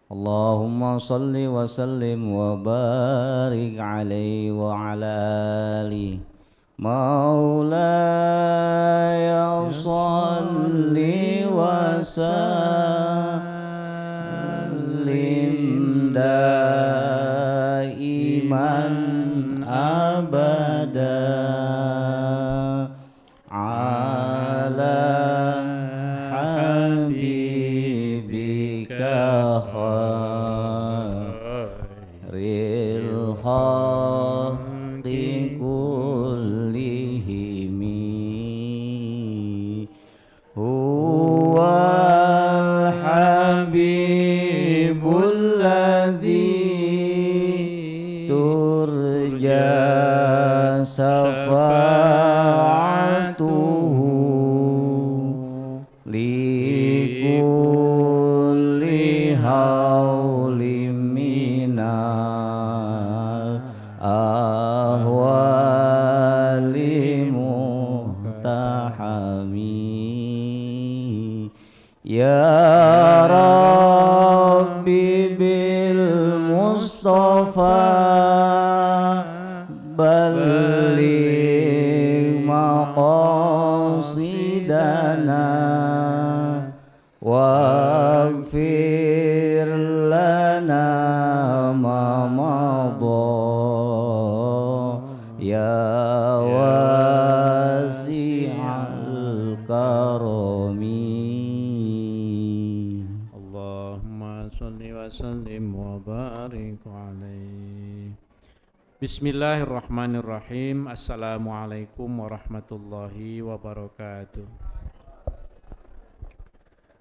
Allahumma salli wa sallim wa barik alaihi wa ala alihi Maulaya salli wa sallim daiman abada ala habibika khairil khalqi kullihimi huwal habibul ladzi turja syafa'atuhu likulli haulim minal ahwali muhtahami ya Rabbi bil Mustafa balligh maqasidana waghfir lana ma madha ya wasi'al karami Allahumma salli wa sallim wa barik alaihi. Bismillahirrahmanirrahim. Assalamualaikum warahmatullahi wabarakatuh.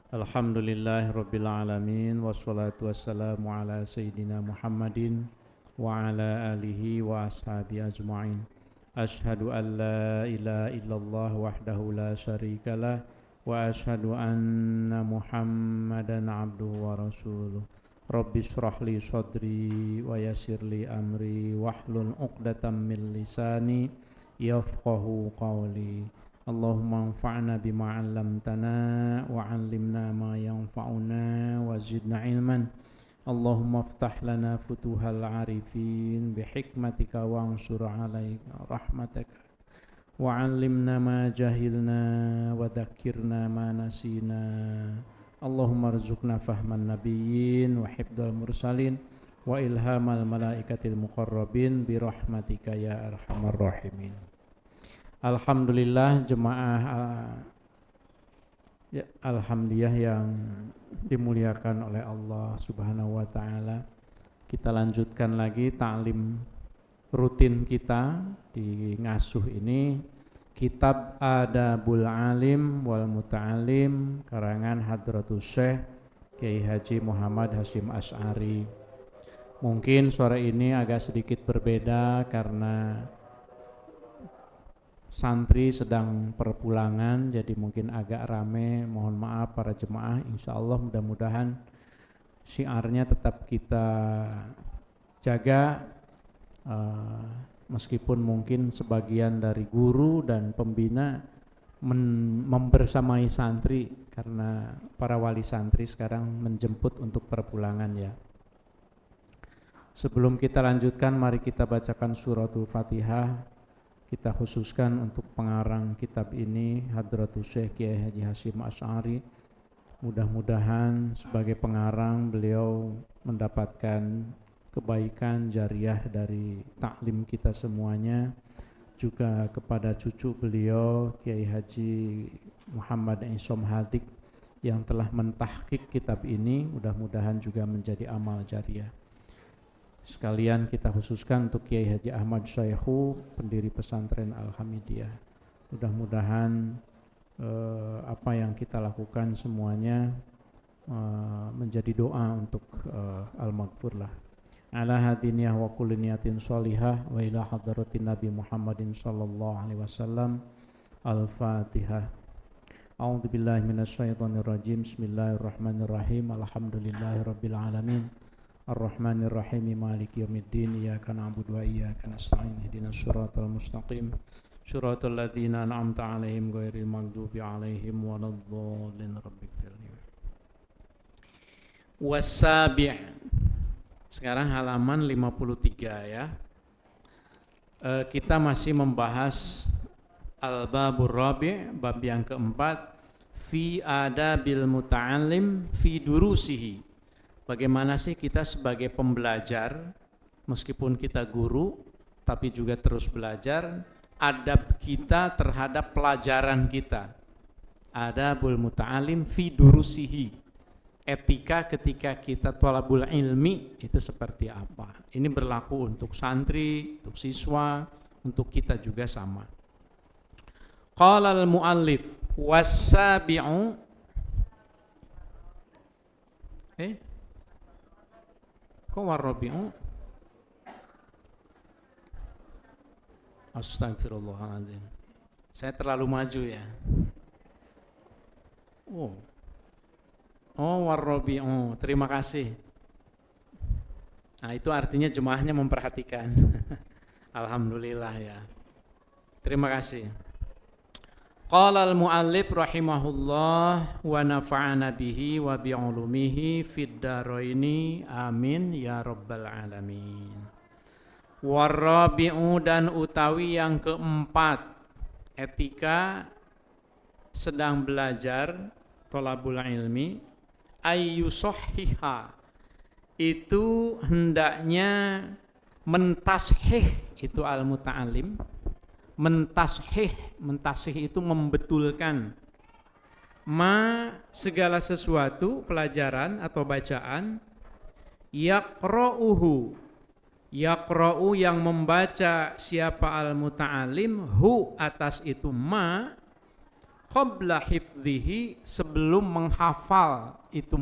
Alhamdulillahirabbil alamin wassalatu wassalamu ala sayyidina Muhammadin wa ala alihi wa ashabihi ajma'in. Asyhadu an la ilaha illallah wahdahu la syarikalah wa asyhadu anna Muhammadan abduhu wa rasuluh. Rabbi shrah li sadri wa yassir li amri wahlul 'uqdatam min lisani yafqahu qawli. Allahumma anfa'na bima 'allamtana wa 'allimna ma yanfa'una wa zidna ilman. Allahumma aftah lana futuhal arifin bihikmatika wa ansur 'alaina rahmataka wa 'allimna ma jahilna wa dhakkirna ma nasina. Allahumma rzuqna fahman nabiyyin wa hifdzal mursalin wa ilhamal malaikatil muqarrabin bi rahmatika ya arhamar rahimin. Alhamdulillah jemaah alhamdulillah yang dimuliakan oleh Allah Subhanahu wa taala. Kita lanjutkan lagi ta'lim rutin kita di Ngasuh ini, Kitab Adabul Alim wal Muta'alim karangan Hadratus Syekh Kiai Haji Muhammad Hasyim Asy'ari. Mungkin sore ini agak sedikit berbeda karena santri sedang perpulangan, jadi mungkin agak rame. Mohon maaf para jemaah. Insyaallah mudah-mudahan syiarnya tetap kita jaga, meskipun mungkin sebagian dari guru dan pembina membersamai santri karena para wali santri sekarang menjemput untuk perpulangan ya. Sebelum kita lanjutkan, mari kita bacakan suratul Fatihah. Kita khususkan untuk pengarang kitab ini Hadratus Syekh Kiai Haji Hasyim Asy'ari. Mudah-mudahan sebagai pengarang beliau mendapatkan kebaikan jariah dari taklim kita semuanya, juga kepada cucu beliau Kiai Haji Muhammad Isom Hadik yang telah mentahqiq kitab ini, mudah-mudahan juga menjadi amal jariah. Sekalian kita khususkan untuk Kiai Haji Ahmad Syaihu, pendiri pesantren Al-Hamidiyah. Mudah-mudahan apa yang kita lakukan semuanya menjadi doa untuk al-maghfur lah. Ala hadiniyah wa kulli niyatin sholihah wa ila hadratin Nabi Muhammadin sallallahu alaihi wasallam. Al-Fatihah. A'udzu billahi minasyaitonir rajim. Bismillahirrahmanirrahim. Alhamdulillahirabbil alamin. Ar-Rahmanir Rahim. Maliki yaumiddin. Iyyaka na'budu wa iyyaka nasta'in. Ihdinas siratal mustaqim. Shiratal ladzina an'amta 'alaihim ghairil maghdubi 'alaihim waladdallin. Rabbighfirli. Wasabi'. Sekarang halaman 53 ya. Kita masih membahas al-babur rabi', bab yang keempat, fi adabil muta'allim fi durusihi. Bagaimana sih kita sebagai pembelajar, meskipun kita guru, tapi juga terus belajar, adab kita terhadap pelajaran kita. Adabul muta'allim fi durusihi. Etika ketika kita thalabul ilmi itu seperti apa. Ini berlaku untuk santri, untuk siswa, untuk kita juga sama. Qala al-muallif was-sabi'u kok war-rabi'u? Astagfirullahaladzim. Saya terlalu maju ya. War-rabi'u. Terima kasih. Nah, itu artinya jemaahnya memperhatikan. Alhamdulillah ya. Terima kasih. Qala al-muallif rahimahullah wa nafa'ana bihi wa bi'ulumihi fid daraini amin ya rabbal alamin. Warabi'u, dan utawi yang keempat, etika sedang belajar thalabul ilmi, ayyusahhiha, itu hendaknya mentashih, itu al-muta'alim, mentashih itu membetulkan, segala sesuatu, pelajaran atau bacaan, yaqra'uhu, yang membaca siapa al-muta'alim, hu atas itu qabla hifdhihi, sebelum menghafal itu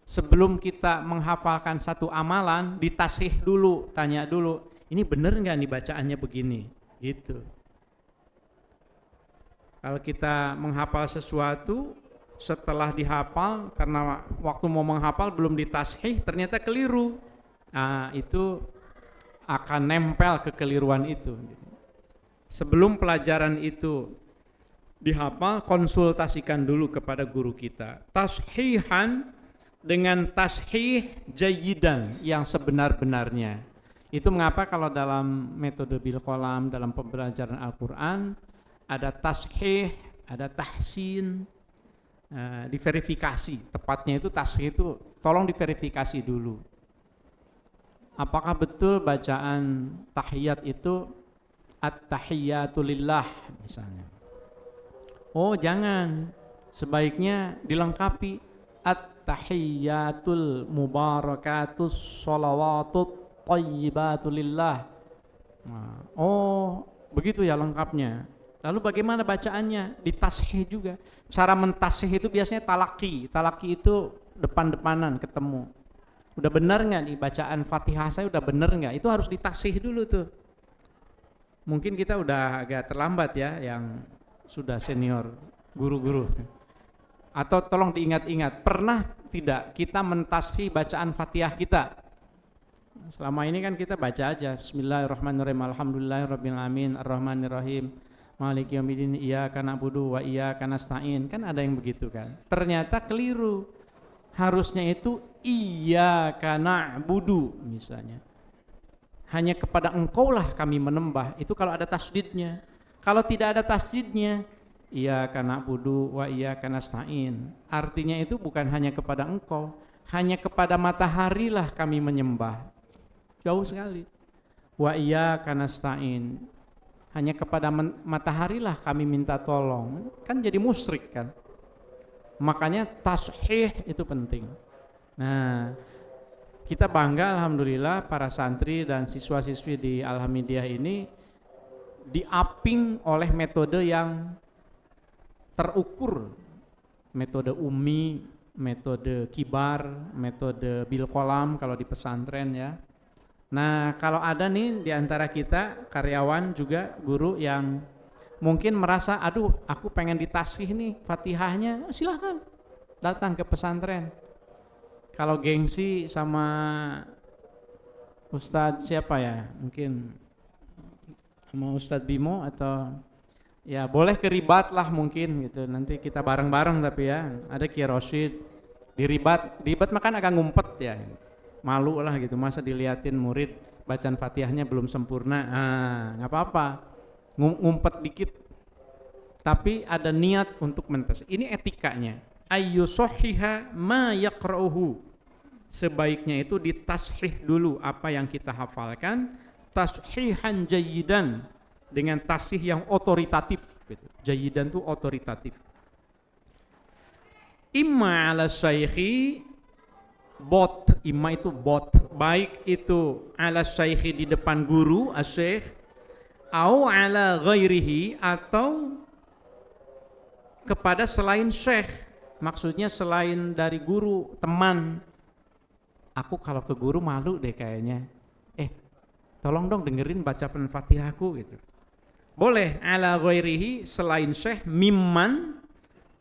sebelum kita menghafalkan satu amalan, ditashih dulu, tanya dulu, ini benar nggak nih bacaannya begini, gitu. Kalau kita menghafal sesuatu, setelah dihafal, karena waktu mau menghafal belum ditashih, ternyata keliru, itu akan nempel kekeliruan itu. Sebelum pelajaran itu dihafal, konsultasikan dulu kepada guru kita. Tashihan, dengan tashih jayyidan, yang sebenar-benarnya. Itu mengapa kalau dalam metode bil qalam, dalam pembelajaran Al-Quran, ada tashih, ada tahsin, diverifikasi. Tepatnya itu tashih itu tolong diverifikasi dulu. Apakah betul bacaan tahiyat itu at-tahiyyatu lillah misalnya. Jangan, sebaiknya dilengkapi at-tahiyyatul mubarakatus sholawatut thayyibatu lillah. Begitu ya lengkapnya. Lalu bagaimana bacaannya? Ditashih juga. Cara mentashih itu biasanya talaki. Talaki itu depan-depanan ketemu. Udah benar nggak nih bacaan Fatihah saya, udah benar nggak? Itu harus ditashih dulu tuh. Mungkin kita udah agak terlambat ya, yang sudah senior guru-guru. Atau tolong diingat-ingat, pernah tidak kita mentashih bacaan Fatihah kita? Selama ini kan kita baca aja Bismillahirrahmanirrahim, Alhamdulillahirabbil alamin, Arrahmanirrahim, Maliki yaumiddin, iyyaka na'budu wa iyyaka nasta'in. Kan ada yang begitu kan. Ternyata keliru. Harusnya itu iyyaka na'budu misalnya. Hanya kepada engkaulah kami menembah. Itu kalau ada tasdidnya. Kalau tidak ada tasdidnya, iyyaka na'budu wa iyyaka nasta'in. Artinya itu bukan hanya kepada engkau, hanya kepada mataharilah kami menyembah. Jauh sekali. Wa iyyaka nasta'in. Hanya kepada mataharilah kami minta tolong. Kan jadi musyrik kan. Makanya tashih itu penting. Nah, kita bangga alhamdulillah para santri dan siswa-siswi di Alhamidiyah ini diaping oleh metode yang terukur. Metode ummi, metode kibar, metode bil qalam kalau di pesantren ya. Nah, kalau ada nih di antara kita karyawan juga guru yang mungkin merasa, aduh aku pengen ditashih nih Fatihahnya, silahkan datang ke pesantren. Kalau gengsi sama Ustadz siapa ya, mungkin sama Ustadz Bimo atau ya boleh keribat lah mungkin gitu, nanti kita bareng-bareng, tapi ya ada Kiai Rosyid, Diribat makan agak ngumpet ya. Malu lah gitu, masa diliatin murid bacaan Fatihahnya belum sempurna. Nggak apa-apa. Ngumpet dikit. Tapi ada niat untuk mentas. Ini etikanya. Ayyusohiha ma yaqra'uhu. Sebaiknya itu ditashih dulu apa yang kita hafalkan, tashihan jayidan, dengan tasih yang otoritatif gitu. Jayidan itu otoritatif. Imma ala syaikhi, imma itu baik itu ala syaikhi di depan guru asy-syaikh, au ala ghairihi, atau kepada selain syekh, maksudnya selain dari guru, teman. Aku kalau ke guru malu deh kayaknya, tolong dong dengerin bacaan Fatihahku gitu. Boleh ala ghairihi, selain syekh, mimman,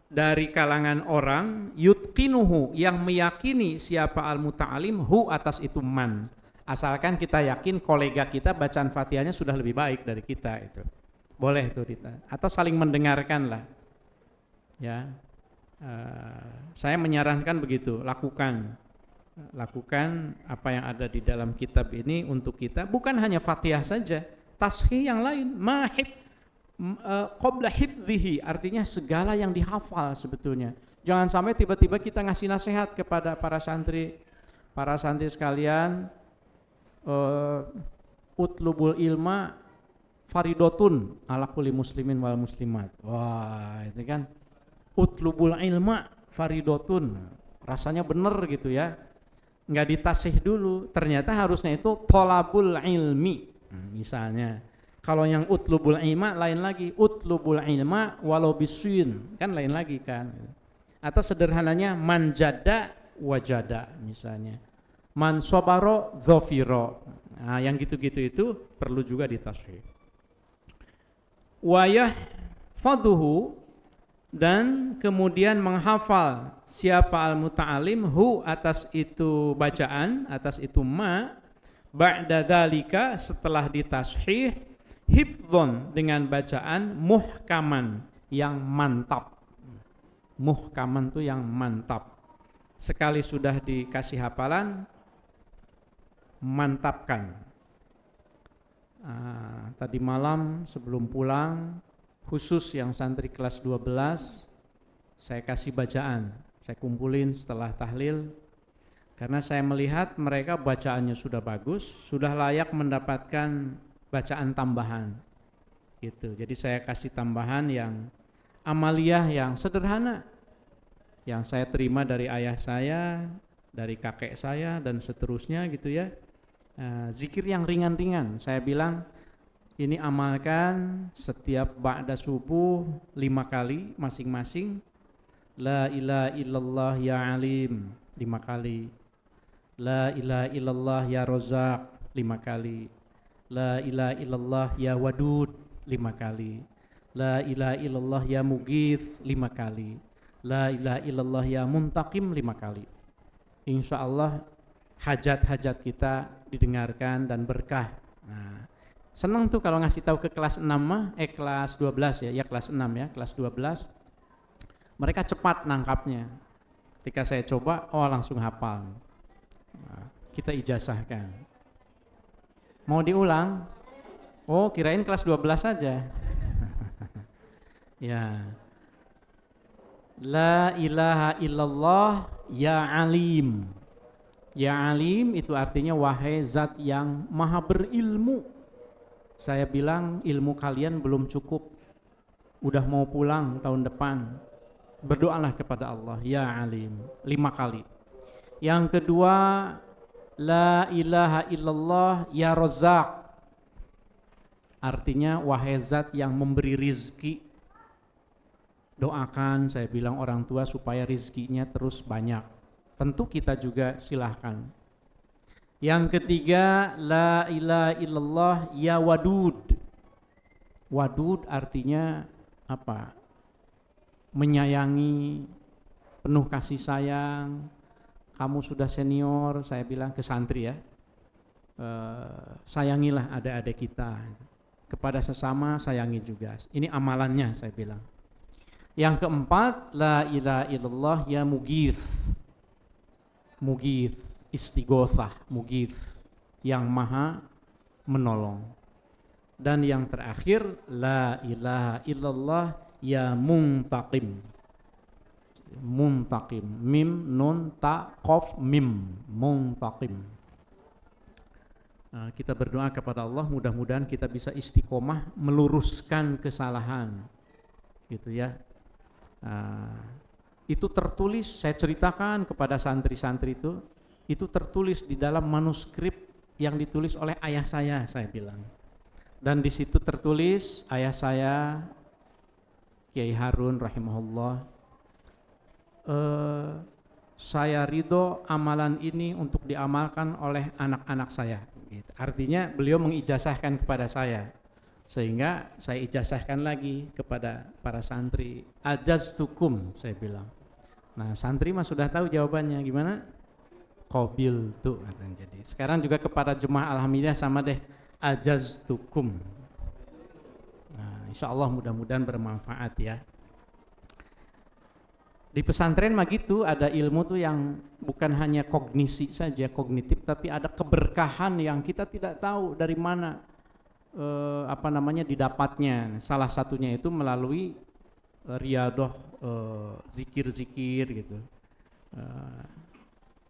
dari kalangan orang, yutqinuhu, yang meyakini siapa al-muta'alim, hu, atas itu man. Asalkan kita yakin kolega kita bacaan Fatihahnya sudah lebih baik dari kita itu. Boleh itu atau saling mendengarkan lah. Ya. Saya menyarankan begitu, lakukan apa yang ada di dalam kitab ini untuk kita, bukan hanya Fatihah saja, tashih yang lain, qabla hifdhihi, artinya segala yang dihafal sebetulnya. Jangan sampai tiba-tiba kita ngasih nasihat kepada para santri sekalian, utlubul ilma faridotun ala kulli muslimin wal muslimat. Wah, itu kan utlubul ilma faridotun, rasanya bener gitu ya. Nggak ditasih dulu, ternyata harusnya itu tolabul ilmi. Misalnya kalau yang utlubul ilma lain lagi, utlubul ilma walau bisuin, kan lain lagi kan. Atau sederhananya manjada wajada misalnya, man sobaro dhofiro. Nah, yang gitu-gitu itu perlu juga ditasih. Wayah faduhu, dan kemudian menghafal siapa al-muta'alim, hu, atas itu bacaan, atas itu ma, ba'da dzalika, setelah ditashih, hifdzon, dengan bacaan muhkaman, yang mantap. Muhkaman itu yang mantap. Sekali sudah dikasih hafalan, mantapkan. Tadi malam sebelum pulang, khusus yang santri kelas 12, saya kasih bacaan, saya kumpulin setelah tahlil, karena saya melihat mereka bacaannya sudah bagus, sudah layak mendapatkan bacaan tambahan gitu. Jadi saya kasih tambahan yang amaliyah yang sederhana, yang saya terima dari ayah saya, dari kakek saya, dan seterusnya gitu ya. Zikir yang ringan-ringan, saya bilang ini amalkan setiap ba'da subuh 5 kali masing-masing. La ilaha illallah ya alim 5 kali. La ilaha illallah ya rozak 5 kali. La ilaha illallah ya wadud 5 kali. La ilaha illallah ya mughith 5 kali. La ilaha illallah ya muntaqim 5 kali. Insya Allah hajat-hajat kita didengarkan dan berkah. Nah, senang tuh kalau ngasih tahu ke kelas 6 kelas 12 ya kelas 6 ya, kelas 12. Mereka cepat nangkapnya. Ketika saya coba, langsung hafal. Nah, kita ijazahkan. Mau diulang? Kirain kelas 12 saja. Ya. La ilaha illallah ya alim. Ya alim itu artinya wahai zat yang maha berilmu. Saya bilang ilmu kalian belum cukup, udah mau pulang tahun depan, berdoalah kepada Allah ya alim 5 kali. Yang kedua, la ilaha illallah ya rozak, artinya wahai zat yang memberi rizki. Doakan, saya bilang, orang tua supaya rizkinya terus banyak. Tentu kita juga silahkan. Yang ketiga, la ilaha illallah ya wadud. Wadud artinya apa? Menyayangi, penuh kasih sayang. Kamu sudah senior, saya bilang ke santri ya, sayangilah adik-adik kita. Kepada sesama sayangi juga. Ini amalannya, saya bilang. Yang keempat, la ilaha illallah ya mughith. Mughith, Istighothah, Mughith, yang maha menolong. Dan yang terakhir, la ilaha illallah ya muntaqim. Muntaqim, mim nun ta qaf mim, muntaqim. Kita berdoa kepada Allah, mudah-mudahan kita bisa istiqomah meluruskan kesalahan, gitu ya. Itu tertulis, saya ceritakan kepada santri-santri itu tertulis di dalam manuskrip yang ditulis oleh ayah saya bilang. Dan di situ tertulis ayah saya Kiai Harun rahimahullah, saya ridho amalan ini untuk diamalkan oleh anak-anak saya. Gitu. Artinya beliau mengijazahkan kepada saya, sehingga saya ijazahkan lagi kepada para santri. Ajaztukum, saya bilang. Nah, santri mah sudah tahu jawabannya gimana? Qabil tuh katanya. Jadi sekarang juga kepada jemaah alhamdulillah sama deh, ajaztukum. Nah, insya Allah mudah-mudahan bermanfaat ya. Di pesantren mah gitu, ada ilmu tuh yang bukan hanya kognisi saja, kognitif, tapi ada keberkahan yang kita tidak tahu dari mana didapatnya. Salah satunya itu melalui riyadah, zikir-zikir gitu.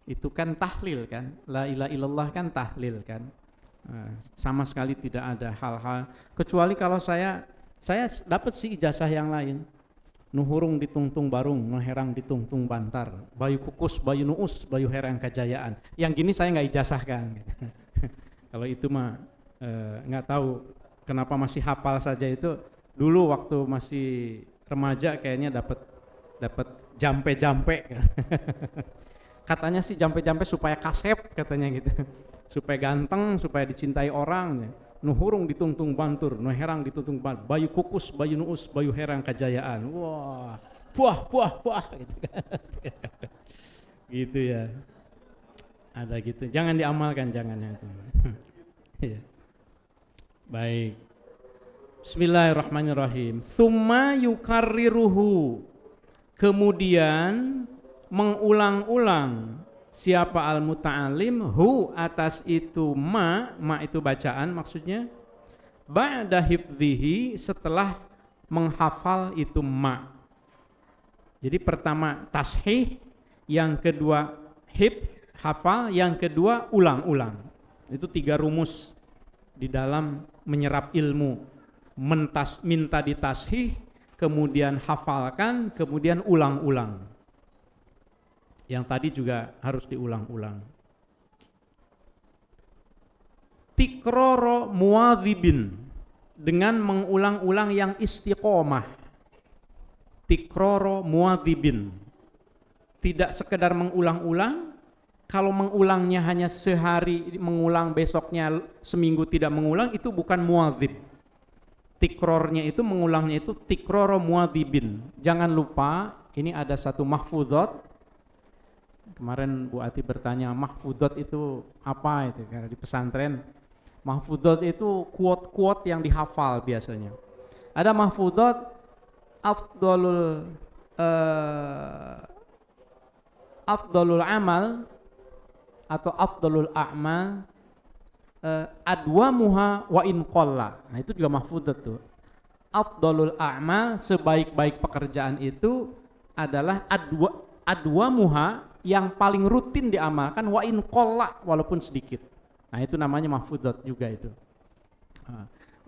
Itu kan tahlil kan, la ilaha illallah kan tahlil kan. Sama sekali tidak ada hal-hal, kecuali kalau saya dapat sih ijazah yang lain. Nuhurung ditungtung barung, nuherang ditungtung bantar, bayu kukus, bayu nuus, bayu herang kejayaan. Yang gini saya nggak ijazahkan. Gitu. Kalau itu mah nggak tahu kenapa masih hafal saja itu. Dulu waktu masih remaja kayaknya dapat jampe-jampe. Katanya sih jampe-jampe supaya kasep katanya gitu, supaya ganteng, supaya dicintai orang. Nuhurung ditungtung bantur, nuherang ditungtung bantur, bayu kukus, bayu nuus, bayu herang kejayaan. Wah, puah gitu kan. Gitu ya. Ada gitu. Jangan diamalkan, jangan itu. Baik. Bismillahirrahmanirrahim. Tsumma yukarriruhu. Kemudian mengulang-ulang siapa al-muta'alim hu atas itu ma itu bacaan maksudnya, ba'da hifdzihi setelah menghafal itu ma. Jadi pertama tashih, yang kedua hifdz hafal, yang kedua ulang-ulang. Itu 3 rumus di dalam menyerap ilmu. Minta ditashih, kemudian hafalkan, kemudian ulang-ulang. Yang tadi juga harus diulang-ulang. Tikroro muadzibin, dengan mengulang-ulang yang istiqomah. Tikroro muadzibin, tidak sekedar mengulang-ulang. Kalau mengulangnya hanya sehari mengulang, besoknya seminggu tidak mengulang, itu bukan muadzib. Tikrornya itu, mengulangnya itu tikroro muadzibin. Jangan lupa ini ada satu mahfuzat. Kemarin Bu Ati bertanya, mahfudot itu apa itu? Karena di pesantren, mahfudot itu quote-quote yang dihafal biasanya. Ada mahfudot afdalul amal atau afdalul a'mal adwamuha wa in qalla. Nah, itu juga mahfudot tuh. Afdalul a'mal, sebaik-baik pekerjaan itu adalah adwamuha, yang paling rutin diamalkan, wa in qalla, walaupun sedikit. Nah, itu namanya mahfudot juga itu.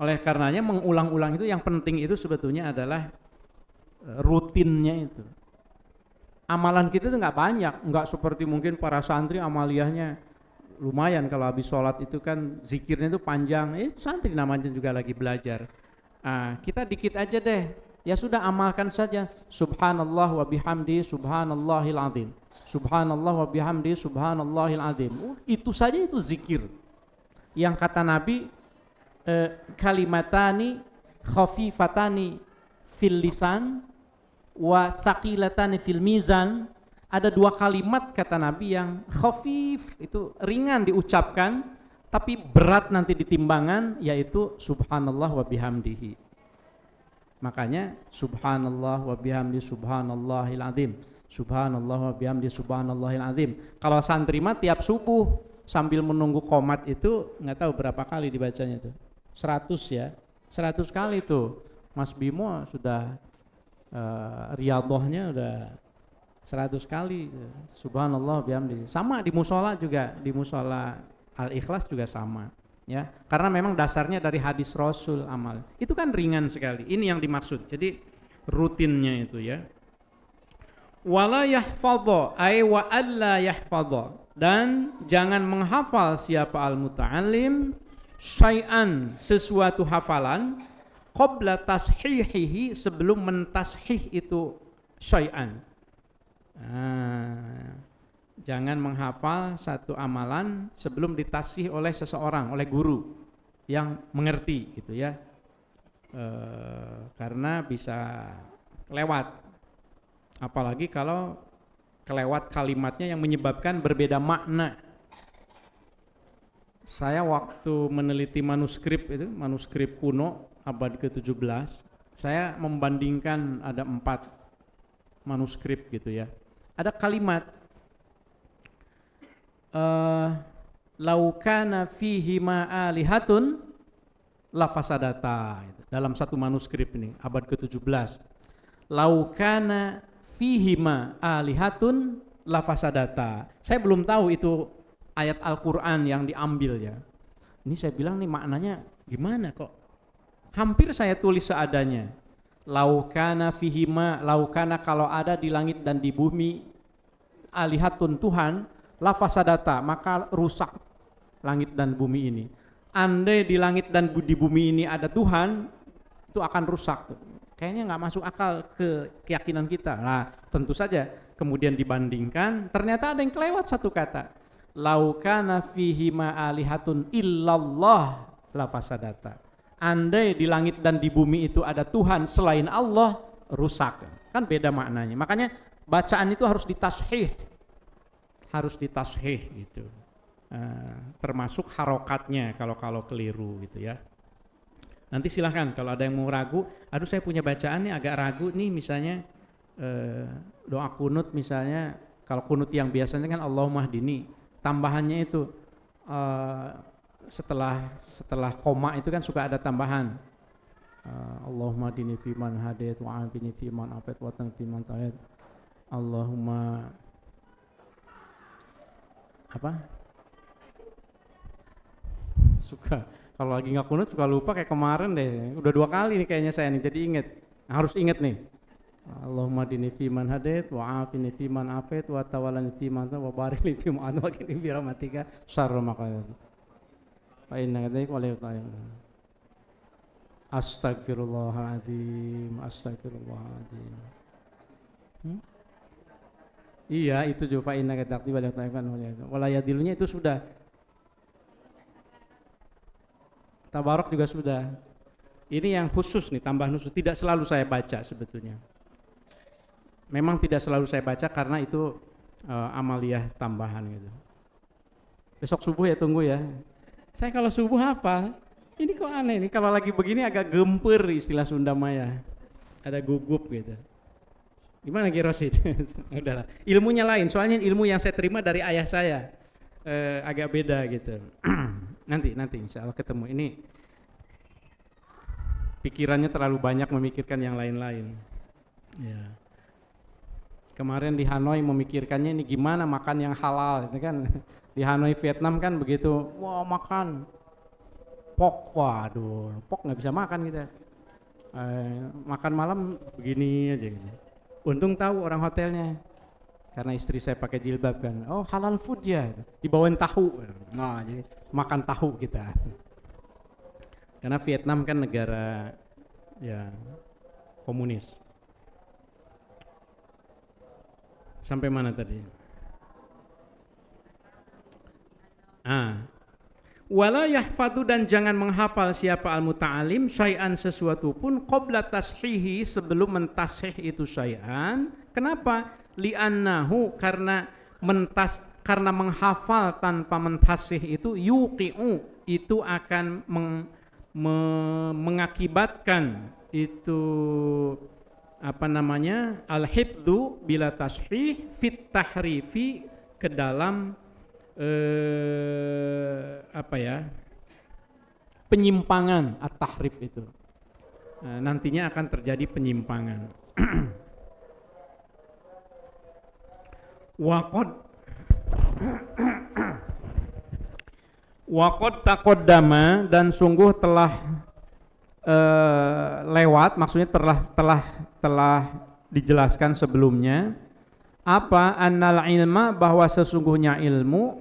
Oleh karenanya mengulang-ulang itu yang penting itu sebetulnya adalah rutinnya itu. Amalan kita itu nggak banyak, nggak seperti mungkin para santri amaliyahnya lumayan. Kalau habis sholat itu kan zikirnya itu panjang. Itu santri namanya juga lagi belajar. Kita dikit aja deh. Ya sudah, amalkan saja. Subhanallah wa bihamdi subhanallahil azim. Subhanallah wa bihamdi subhanallahil azim. Itu saja itu zikir. Yang kata Nabi, kalimatani khafifatani fil lisan wa thaqilatani fil mizan. Ada 2 kalimat kata Nabi yang khafif, itu ringan diucapkan tapi berat nanti di timbangan, yaitu subhanallah wa bihamdihi. Makanya subhanallah wa bihamdi subhanallahil azim. Subhanallah wa bihamdi subhanallahil azim. Kalau santri mah tiap subuh sambil menunggu qomat itu nggak tahu berapa kali dibacanya tuh. 100 ya. 100 kali tuh. Mas Bimo sudah riyadhahnya udah 100 kali. Subhanallah bihamdi. Sama di musola juga, di musola Al-Ikhlas juga sama. Ya, karena memang dasarnya dari hadis Rasul amal. Itu kan ringan sekali. Ini yang dimaksud. Jadi rutinnya itu ya. Wala yahfadha ay wa alla yahfadha, dan jangan menghafal siapa al-muta'allim syai'an, sesuatu hafalan, qabla tashihihi, sebelum mentashih itu syai'an. Jangan menghafal satu amalan sebelum ditashih oleh seseorang, oleh guru yang mengerti gitu ya. Karena bisa lewat, apalagi kalau kelewat kalimatnya yang menyebabkan berbeda makna. Saya waktu meneliti manuskrip itu, manuskrip kuno abad ke-17, saya membandingkan ada 4 manuskrip gitu ya. Ada kalimat laukana fihi ma'alihatun lafasadata, dalam satu manuskrip ini abad ke-17. Laukana fihima alihatun lafasadata. Saya belum tahu itu ayat Al-Quran yang diambil ya. Ini saya bilang nih maknanya gimana kok. Hampir saya tulis seadanya. Laukana fihima, laukana kalau ada di langit dan di bumi alihatun Tuhan, lafasadata, maka rusak langit dan bumi ini. Andai di langit dan di bumi ini ada Tuhan, itu akan rusak tuh. Kayaknya nggak masuk akal ke keyakinan kita. Nah, tentu saja kemudian dibandingkan, ternyata ada yang kelewat satu kata. Laukana fihi ma'alihatun illallah lafasadata. Andai di langit dan di bumi itu ada Tuhan selain Allah, rusak. Kan beda maknanya. Makanya bacaan itu harus ditashih. Harus ditashih gitu. Termasuk harokatnya kalau keliru gitu ya. Nanti silahkan kalau ada yang mau ragu, aduh saya punya bacaan nih agak ragu nih, misalnya doa kunut misalnya, kalau kunut yang biasanya kan Allahumma hdini, tambahannya itu setelah koma itu kan suka ada tambahan Allahumma hdini fiman hadait wa afini fiman afait wa taqini fiman ta'ait, Allahumma apa? Suka kalau lagi nggak kunut suka lupa, kayak kemarin deh, udah 2 kali nih kayaknya saya nih, jadi inget, harus inget nih. Allahumma dini fiman hadait wa afini fiman afait wa tawallani fiman wa barik li fiman wa qini bi rahmatika syarra ma qadar. Fa inna kadzalik wa la yutayyin. Astagfirullahaladzim, astagfirullahaladzim. Iya, itu juga fa inna kadzalik wa la yutayyin. Wala yadilunya itu sudah. Tabarok juga sudah. Ini yang khusus nih, tambahan khusus. Tidak selalu saya baca sebetulnya. Memang tidak selalu saya baca karena itu amaliyah tambahan gitu. Besok subuh ya tunggu ya. Saya kalau subuh hafal. Ini kok aneh nih, kalau lagi begini agak gemper istilah Sunda Maya. Ada gugup gitu. Gimana Ki Rosid? Udahlah. Ilmunya lain, soalnya ilmu yang saya terima dari ayah saya. Agak beda gitu. Nanti insya Allah ketemu. Ini pikirannya terlalu banyak memikirkan yang lain-lain ya. Kemarin di Hanoi memikirkannya ini gimana makan yang halal itu kan. Di Hanoi Vietnam kan begitu, wah makan pok, waduh pok nggak bisa makan kita. Makan malam begini aja gitu. Untung tahu orang hotelnya, karena istri saya pakai jilbab kan, oh halal food ya, dibawain tahu. Nah jadi makan tahu kita. Karena Vietnam kan negara ya komunis. Sampai mana tadi? Wala yahfadu, dan jangan menghafal siapa al-muta'alim syai'an, sesuatu pun qabla tashihi, sebelum mentashih itu syai'an. Kenapa? Li'annahu, karena menghafal tanpa mentashih itu yuqi'u, itu akan mengakibatkan itu al-hifdzu bila tashih fit tahrifi ke dalam penyimpangan at-tahrif itu. Nantinya akan terjadi penyimpangan. Waqad taqaddama, dan sungguh telah lewat, maksudnya telah dijelaskan sebelumnya, apa annal ilma, bahwa sesungguhnya ilmu,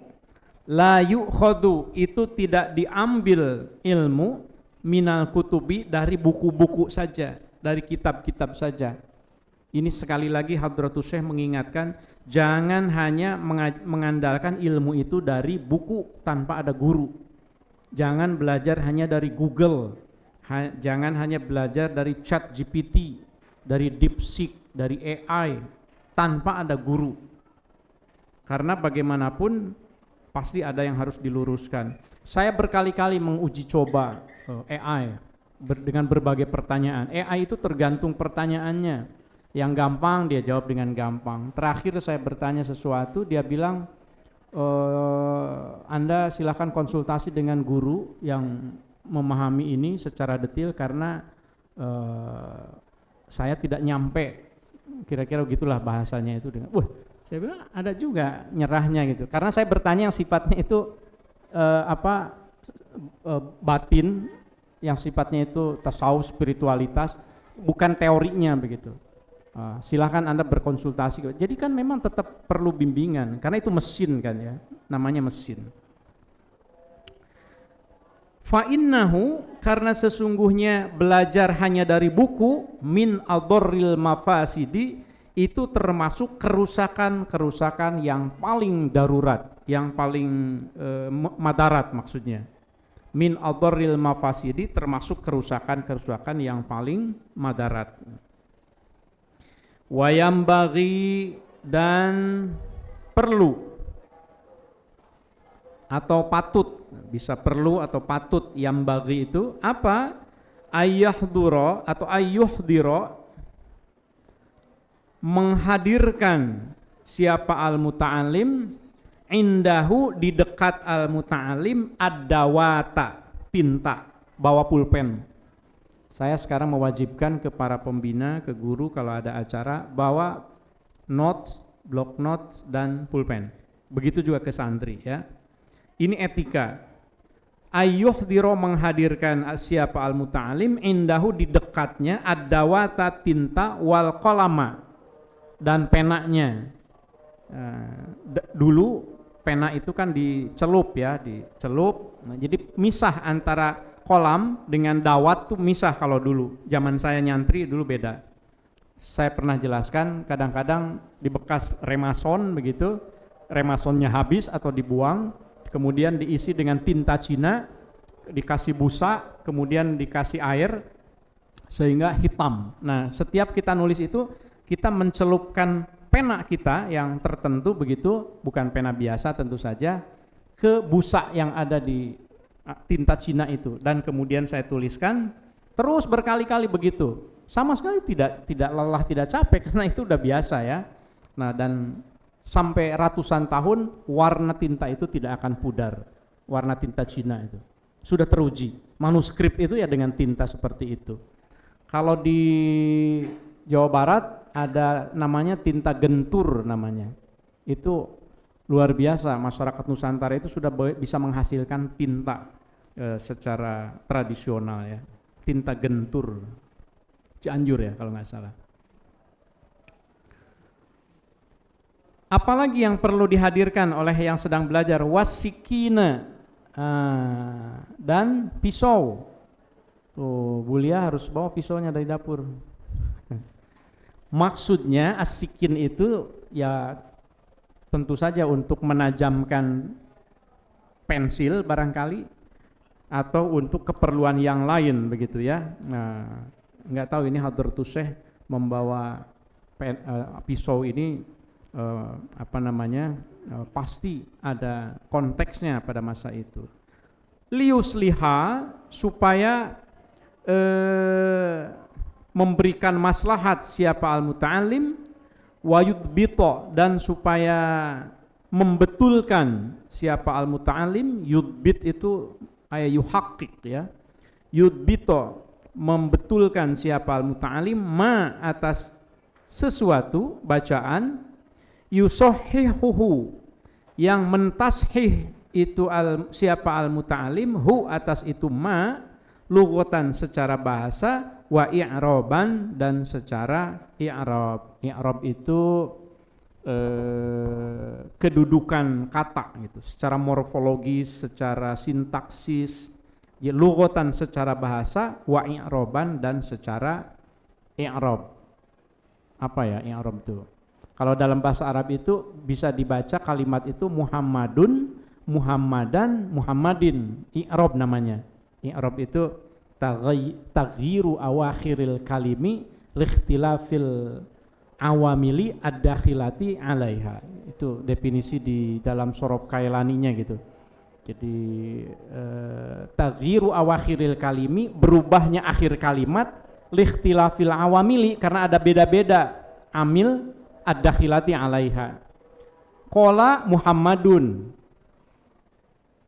la yu'khadhu, itu tidak diambil ilmu, minal kutubi, dari buku-buku saja, dari kitab-kitab saja. Ini sekali lagi Hadratus Syekh mengingatkan, jangan hanya mengandalkan ilmu itu dari buku tanpa ada guru. Jangan belajar hanya dari Google, jangan hanya belajar dari ChatGPT, dari DeepSeek, dari AI, tanpa ada guru. Karena bagaimanapun pasti ada yang harus diluruskan. Saya berkali-kali menguji coba AI dengan berbagai pertanyaan. AI itu tergantung pertanyaannya. Yang gampang dia jawab dengan gampang. Terakhir saya bertanya sesuatu, dia bilang, Anda silakan konsultasi dengan guru yang memahami ini secara detail, karena saya tidak nyampe. Kira-kira begitulah bahasanya itu. Dengan saya bilang ada juga nyerahnya gitu. Karena saya bertanya yang sifatnya itu batin, yang sifatnya itu tasawuf, spiritualitas, bukan teorinya begitu. Silakan Anda berkonsultasi. Jadi kan memang tetap perlu bimbingan, karena itu mesin kan ya, namanya mesin. Fa'innahu, karena sesungguhnya belajar hanya dari buku, min adorril mafasidi, itu termasuk kerusakan-kerusakan yang paling darurat, yang paling madarat maksudnya. Min adorril mafasidi, termasuk kerusakan-kerusakan yang paling madarat. Wayambagi, dan perlu atau patut, bisa perlu atau patut, yambagi itu apa? Ayyahdura atau ayyuhdira, menghadirkan siapa al-muta'alim, indahu, di dekat al-muta'alim, ad-dawata, tinta, bawa pulpen. Saya sekarang mewajibkan ke para pembina, ke guru kalau ada acara, bawa notes, block notes, dan pulpen. Begitu juga ke santri ya. Ini etika. Ayyuhdiro, menghadirkan siapa al-muta'alim, indahu, di dekatnya, ad-dawata, tinta, wal qalama, dan penanya. Dulu pena itu kan dicelup ya, dicelup. Nah, jadi misah antara kolam dengan dawat tuh misah kalau dulu. Zaman saya nyantri dulu beda. Saya pernah jelaskan, kadang-kadang di bekas remason begitu, remasonnya habis atau dibuang, kemudian diisi dengan tinta Cina, dikasih busa, kemudian dikasih air sehingga hitam. Nah, setiap kita nulis itu kita mencelupkan pena kita yang tertentu begitu, bukan pena biasa tentu saja, ke busa yang ada di tinta Cina itu, dan kemudian saya tuliskan terus berkali-kali begitu, sama sekali tidak lelah, tidak capek, karena itu udah biasa ya. Nah, dan sampai ratusan tahun warna tinta itu tidak akan pudar, warna tinta Cina itu sudah teruji. Manuskrip itu ya dengan tinta seperti itu. Kalau di Jawa Barat ada namanya tinta gentur namanya, itu luar biasa. Masyarakat Nusantara itu sudah bisa menghasilkan tinta secara tradisional ya, tinta gentur, Cianjur ya kalau nggak salah. Apalagi yang perlu dihadirkan oleh yang sedang belajar? Wasikina, dan pisau. Tuh, Bulia harus bawa pisaunya dari dapur. Maksudnya asikin itu ya tentu saja untuk menajamkan pensil barangkali, atau untuk keperluan yang lain begitu ya. Nah, nggak tahu ini Hadratus Syekh membawa pisau ini pasti ada konteksnya pada masa itu. Liusliha, supaya memberikan maslahat siapa al-muta'alim, wa yudbito, dan supaya membetulkan siapa al-muta'alim. Yudbit itu yuhaqqiq ya, yudbito, membetulkan siapa al-muta'alim, ma, atas sesuatu bacaan, yusohihuhu, yang mentashih itu siapa al-muta'alim, hu, atas itu ma, lughatan secara bahasa, wa i'roban, dan secara i'rob. I'rob itu kedudukan kata gitu, secara morfologis, secara sintaksis, ya, lughatan secara bahasa, wa i'roban, dan secara i'rob. Apa ya i'rob itu? Kalau dalam bahasa Arab itu bisa dibaca kalimat itu Muhammadun, Muhammadan, Muhammadin, i'rob namanya. I'rob itu taghyiru awakhiril kalimi likhtilafil awamili ad-dakhilati alaiha. Itu definisi di dalam Sorob Kailaninya gitu. Jadi taghyiru awakhiril kalimi, berubahnya akhir kalimat, likhtilafil awamili, karena ada beda-beda amil ad-dakhilati alaiha. Qala Muhammadun,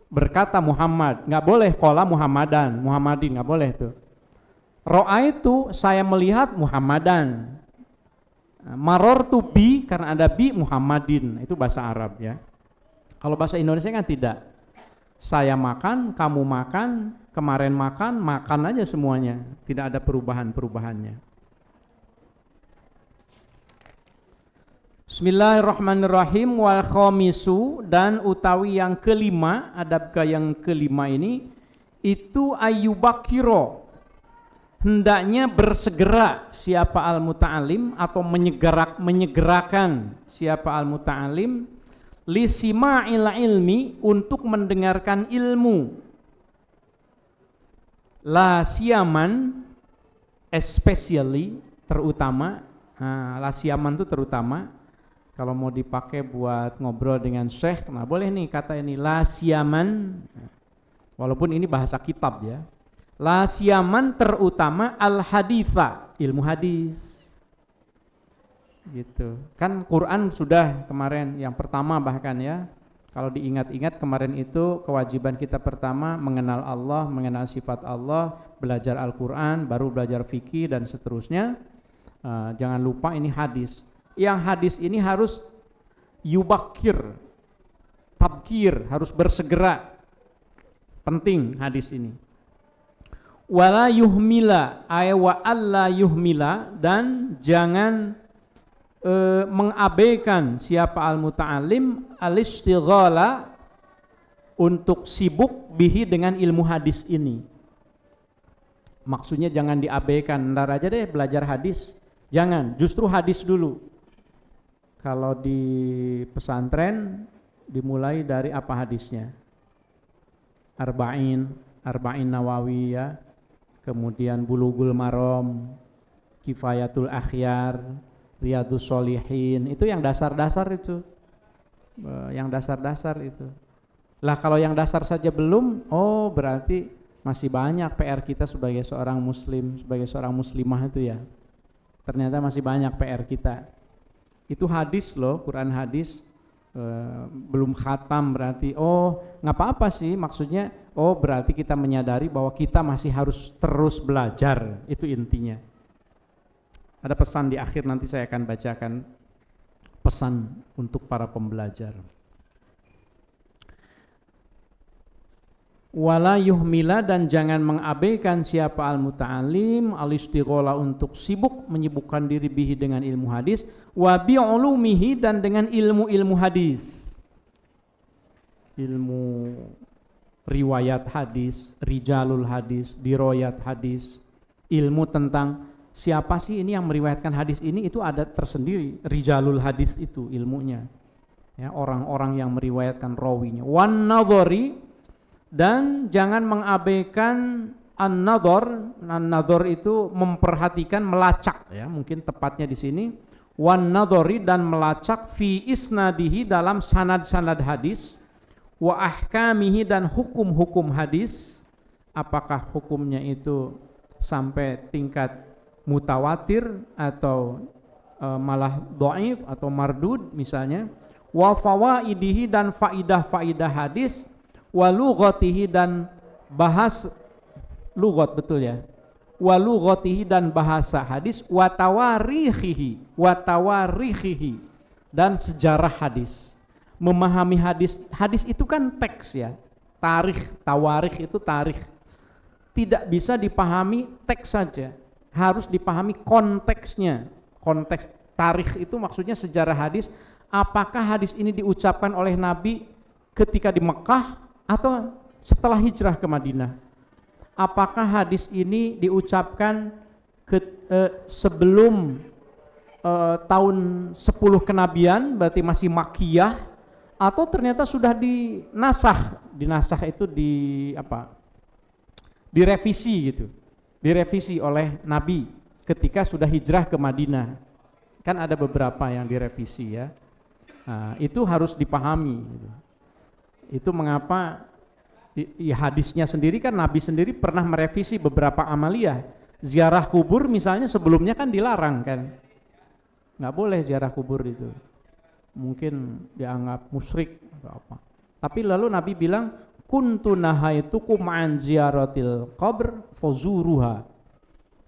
berkata Muhammad, nggak boleh qala Muhammadan, Muhammadin, nggak boleh tuh. Ra'aitu, saya melihat Muhammadan. Marortu bi, karena ada bi, Muhammadin, itu bahasa Arab ya. Kalau bahasa Indonesia kan tidak. Saya makan, kamu makan, kemarin makan, makan aja semuanya, tidak ada perubahan-perubahannya. Bismillahirrahmanirrahim. Wal khamisu, dan utawi yang kelima, adab yang kelima ini, itu ayyubakiro, hendaknya bersegera siapa al-muta'alim, atau menyegerakan siapa al-muta'alim, lisima'il ilmi, untuk mendengarkan ilmu, la siyaman, especially, terutama, la siyaman itu terutama. Kalau mau dipakai buat ngobrol dengan syekh, nah boleh nih kata ini, la siyaman, walaupun ini bahasa kitab ya. La siyaman, terutama al-haditha, ilmu hadis. Gitu. Kan Quran sudah kemarin yang pertama bahkan ya. Kalau diingat-ingat kemarin itu kewajiban kita pertama mengenal Allah, mengenal sifat Allah, belajar Al-Quran, baru belajar fikih dan seterusnya. Jangan lupa ini hadis. Yang hadis ini harus yubakir, tabkir, harus bersegera. Penting hadis ini. Wala yuhmila, wa alla yuhmila, dan jangan mengabaikan siapa al-muta'alim al-istighala, untuk sibuk bihi, dengan ilmu hadis ini. Maksudnya jangan diabaikan, ntar aja deh belajar hadis. Jangan, justru hadis dulu. Kalau di pesantren dimulai dari apa hadisnya? Arba'in Nawawi ya, kemudian Bulughul Maram, Kifayatul Akhyar, Riyadhus Shalihin, itu yang dasar-dasar itu. Yang dasar-dasar itu. Lah kalau yang dasar saja belum, oh berarti masih banyak PR kita sebagai seorang muslim, sebagai seorang muslimah itu ya. Ternyata masih banyak PR kita. Itu hadis loh, Quran hadis, belum khatam berarti, oh nggak apa-apa sih, maksudnya, oh berarti kita menyadari bahwa kita masih harus terus belajar, itu intinya. Ada pesan di akhir, nanti saya akan bacakan pesan untuk para pembelajar. Wala yuhmila, dan jangan mengabaikan siapa al-muta'alim al-istighala, untuk sibuk menyibukkan diri bihi, dengan ilmu hadis, wa bi'ulumihi, dan dengan ilmu-ilmu hadis, ilmu riwayat hadis, rijalul hadis, diroyat hadis, ilmu tentang siapa sih ini yang meriwayatkan hadis ini, itu ada tersendiri, rijalul hadis itu ilmunya ya, orang-orang yang meriwayatkan rawinya. Wan nadhari, dan jangan mengabaikan an-nadhar. An-nadhar itu memperhatikan, melacak ya, mungkin tepatnya di sini. Wan nadhari, dan melacak, fi isnadihi, dalam sanad-sanad hadis, wa ahkamihi, dan hukum-hukum hadis, apakah hukumnya itu sampai tingkat mutawatir atau malah dhaif atau mardud misalnya, wa fawaidihi dan faidah-faidah hadis, wa lughatihi dan bahas lughat, betul ya, wa lughatihi dan bahasa hadis, wa tawarikhihi dan sejarah hadis. Memahami hadis itu kan teks ya, tawarikh itu tarikh. Tidak bisa dipahami teks saja, harus dipahami konteksnya. Konteks tarikh itu maksudnya sejarah hadis. Apakah hadis ini diucapkan oleh Nabi ketika di Mekah atau setelah hijrah ke Madinah? Apakah hadis ini diucapkan sebelum tahun 10 kenabian, berarti masih Makkiyah, atau ternyata sudah dinasakh itu direvisi gitu, direvisi oleh Nabi ketika sudah hijrah ke Madinah. Kan ada beberapa yang direvisi ya. Nah, itu harus dipahami gitu. Itu mengapa hadisnya sendiri kan Nabi sendiri pernah merevisi beberapa amaliyah. Ziarah kubur misalnya sebelumnya kan dilarang kan, nggak boleh ziarah kubur itu, mungkin dianggap musyrik atau apa. Tapi lalu Nabi bilang, kuntu nahaitukum an ziyaratil qabr fazuruha.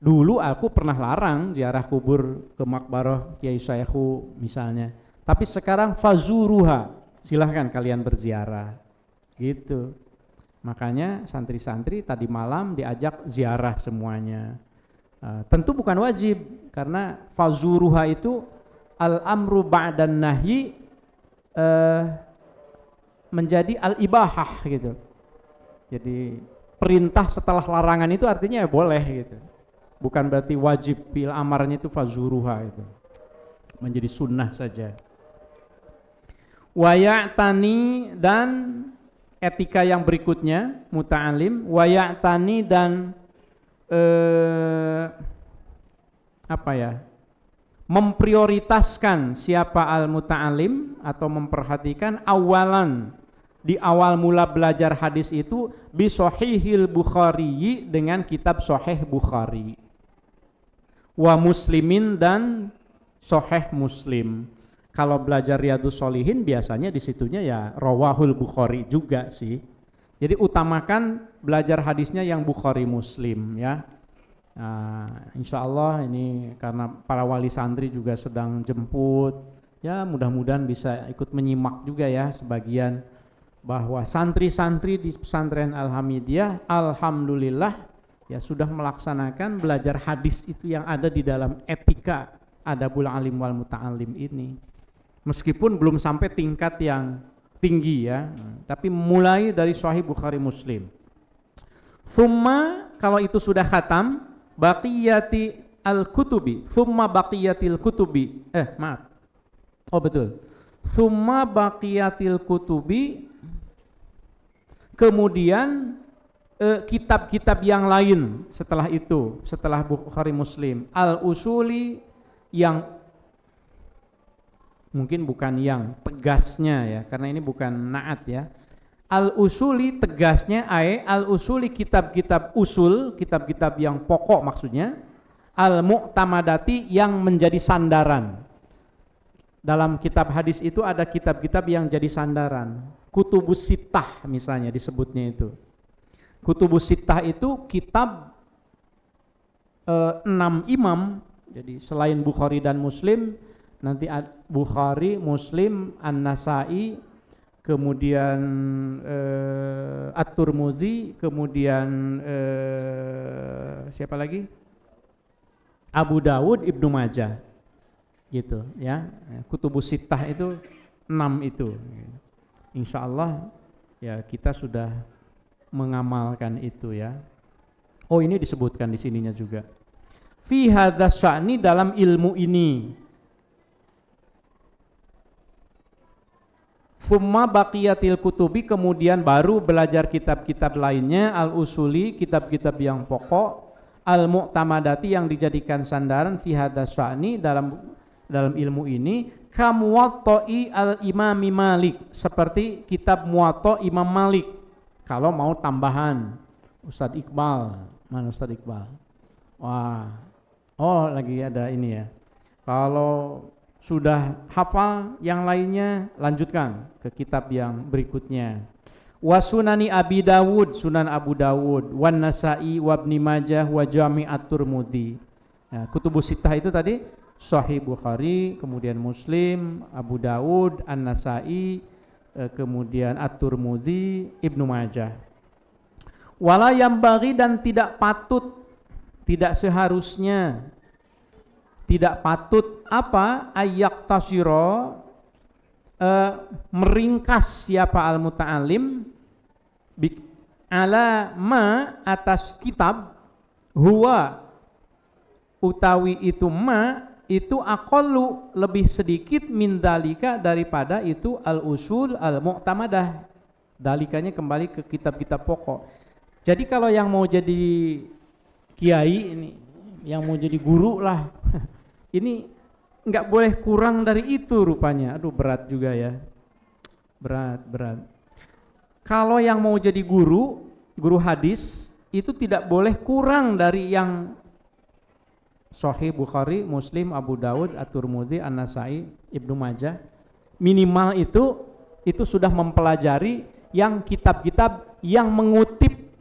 Dulu aku pernah larang ziarah kubur ke makbarah Kiai Syekhu misalnya, tapi sekarang fazuruha, silahkan kalian berziarah gitu. Makanya santri-santri tadi malam diajak ziarah semuanya. Tentu bukan wajib, karena fazuruha itu al-amru ba'dan nahyi menjadi al-ibahah gitu. Jadi perintah setelah larangan itu artinya ya boleh gitu. Bukan berarti wajib, fil amarnya itu fazuruha itu. Menjadi sunnah saja. Wa ya'tani, dan etika yang berikutnya muta'alim, wa ya'tani dan memprioritaskan siapa al-muta'alim atau memperhatikan awalan, di awal mula belajar hadis itu bi sahihil Bukhari, dengan kitab Sahih Bukhari, wa muslimin dan Sahih Muslim. Kalau belajar Riyadhus Shalihin biasanya disitunya ya rawahul Bukhari juga sih. Jadi utamakan belajar hadisnya yang Bukhari Muslim ya. Insya Allah ini karena para wali santri juga sedang jemput, ya mudah-mudahan bisa ikut menyimak juga ya sebagian, bahwa santri-santri di pesantren Al-Hamidiyah alhamdulillah ya sudah melaksanakan belajar hadis itu yang ada di dalam etika adabul alim wal muta'alim ini. Meskipun belum sampai tingkat yang tinggi ya, tapi mulai dari Sahih Bukhari Muslim. Thumma, kalau itu sudah khatam, baqiyati al-kutubi, thumma baqiyatil kutubi, thumma baqiyatil kutubi, kemudian kitab-kitab yang lain setelah itu, setelah Bukhari Muslim, al-usuli, yang mungkin bukan yang tegasnya ya, karena ini bukan naat ya. Al-usuli tegasnya al-usuli kitab-kitab usul, kitab-kitab yang pokok maksudnya. Al-mu'tamadati yang menjadi sandaran. Dalam kitab hadis itu ada kitab-kitab yang jadi sandaran. Kutubus sittah misalnya disebutnya itu. Kutubus sittah itu kitab 6 imam. Jadi selain Bukhari dan Muslim, nanti Bukhari, Muslim, An-Nasai, kemudian At-Tirmidzi, kemudian siapa lagi? Abu Dawud, Ibnu Majah, gitu ya. Kutubus sittah itu 6 itu. Insya Allah ya kita sudah mengamalkan itu ya. Oh ini disebutkan di sininya juga. Fi hadzal sya'ni, dalam ilmu ini. Thumma baqiyatil kutubi, kemudian baru belajar kitab-kitab lainnya, al-usuli, kitab-kitab yang pokok, al-mu'tamadati, yang dijadikan sandaran, fi hadzal sya'ni, dalam ilmu ini, ka muwatta'i al-imami Malik, seperti kitab Muwatta Imam Malik. Kalau mau tambahan, Ustadz Iqbal, mana Ustadz Iqbal? Wah, Oh, lagi ada ini ya. Kalau sudah hafal yang lainnya, lanjutkan ke kitab yang berikutnya. Wa sunani Abi Dawud, Sunan Abu Dawud, wan Nasa'i, wa Ibnu Majah, wa Jami' at-Tirmidzi. Nah, kutubus sittah itu tadi Sahih Bukhari, kemudian Muslim, Abu Dawud, An-Nasa'i, kemudian at-Tirmidzi, Ibnu Majah. Wala yambaghi, dan tidak patut, tidak seharusnya, tidak patut apa ayak tasiro, meringkas siapa al-muta'alim ala ma, atas kitab, huwa utawi itu ma, itu aqallu, lebih sedikit, min dalika, daripada itu al-usul al-mu'tamadah. Dalikanya kembali ke kitab-kitab pokok. Jadi kalau yang mau jadi kiai ini, yang mau jadi guru lah, ini nggak boleh kurang dari itu rupanya. Aduh, berat juga ya, berat. Kalau yang mau jadi guru hadis, itu tidak boleh kurang dari yang Sahih Bukhari, Muslim, Abu Dawud, At-Tirmidzi, An-Nasa'i, Ibnu Majah. Minimal itu sudah mempelajari yang kitab-kitab yang mengutip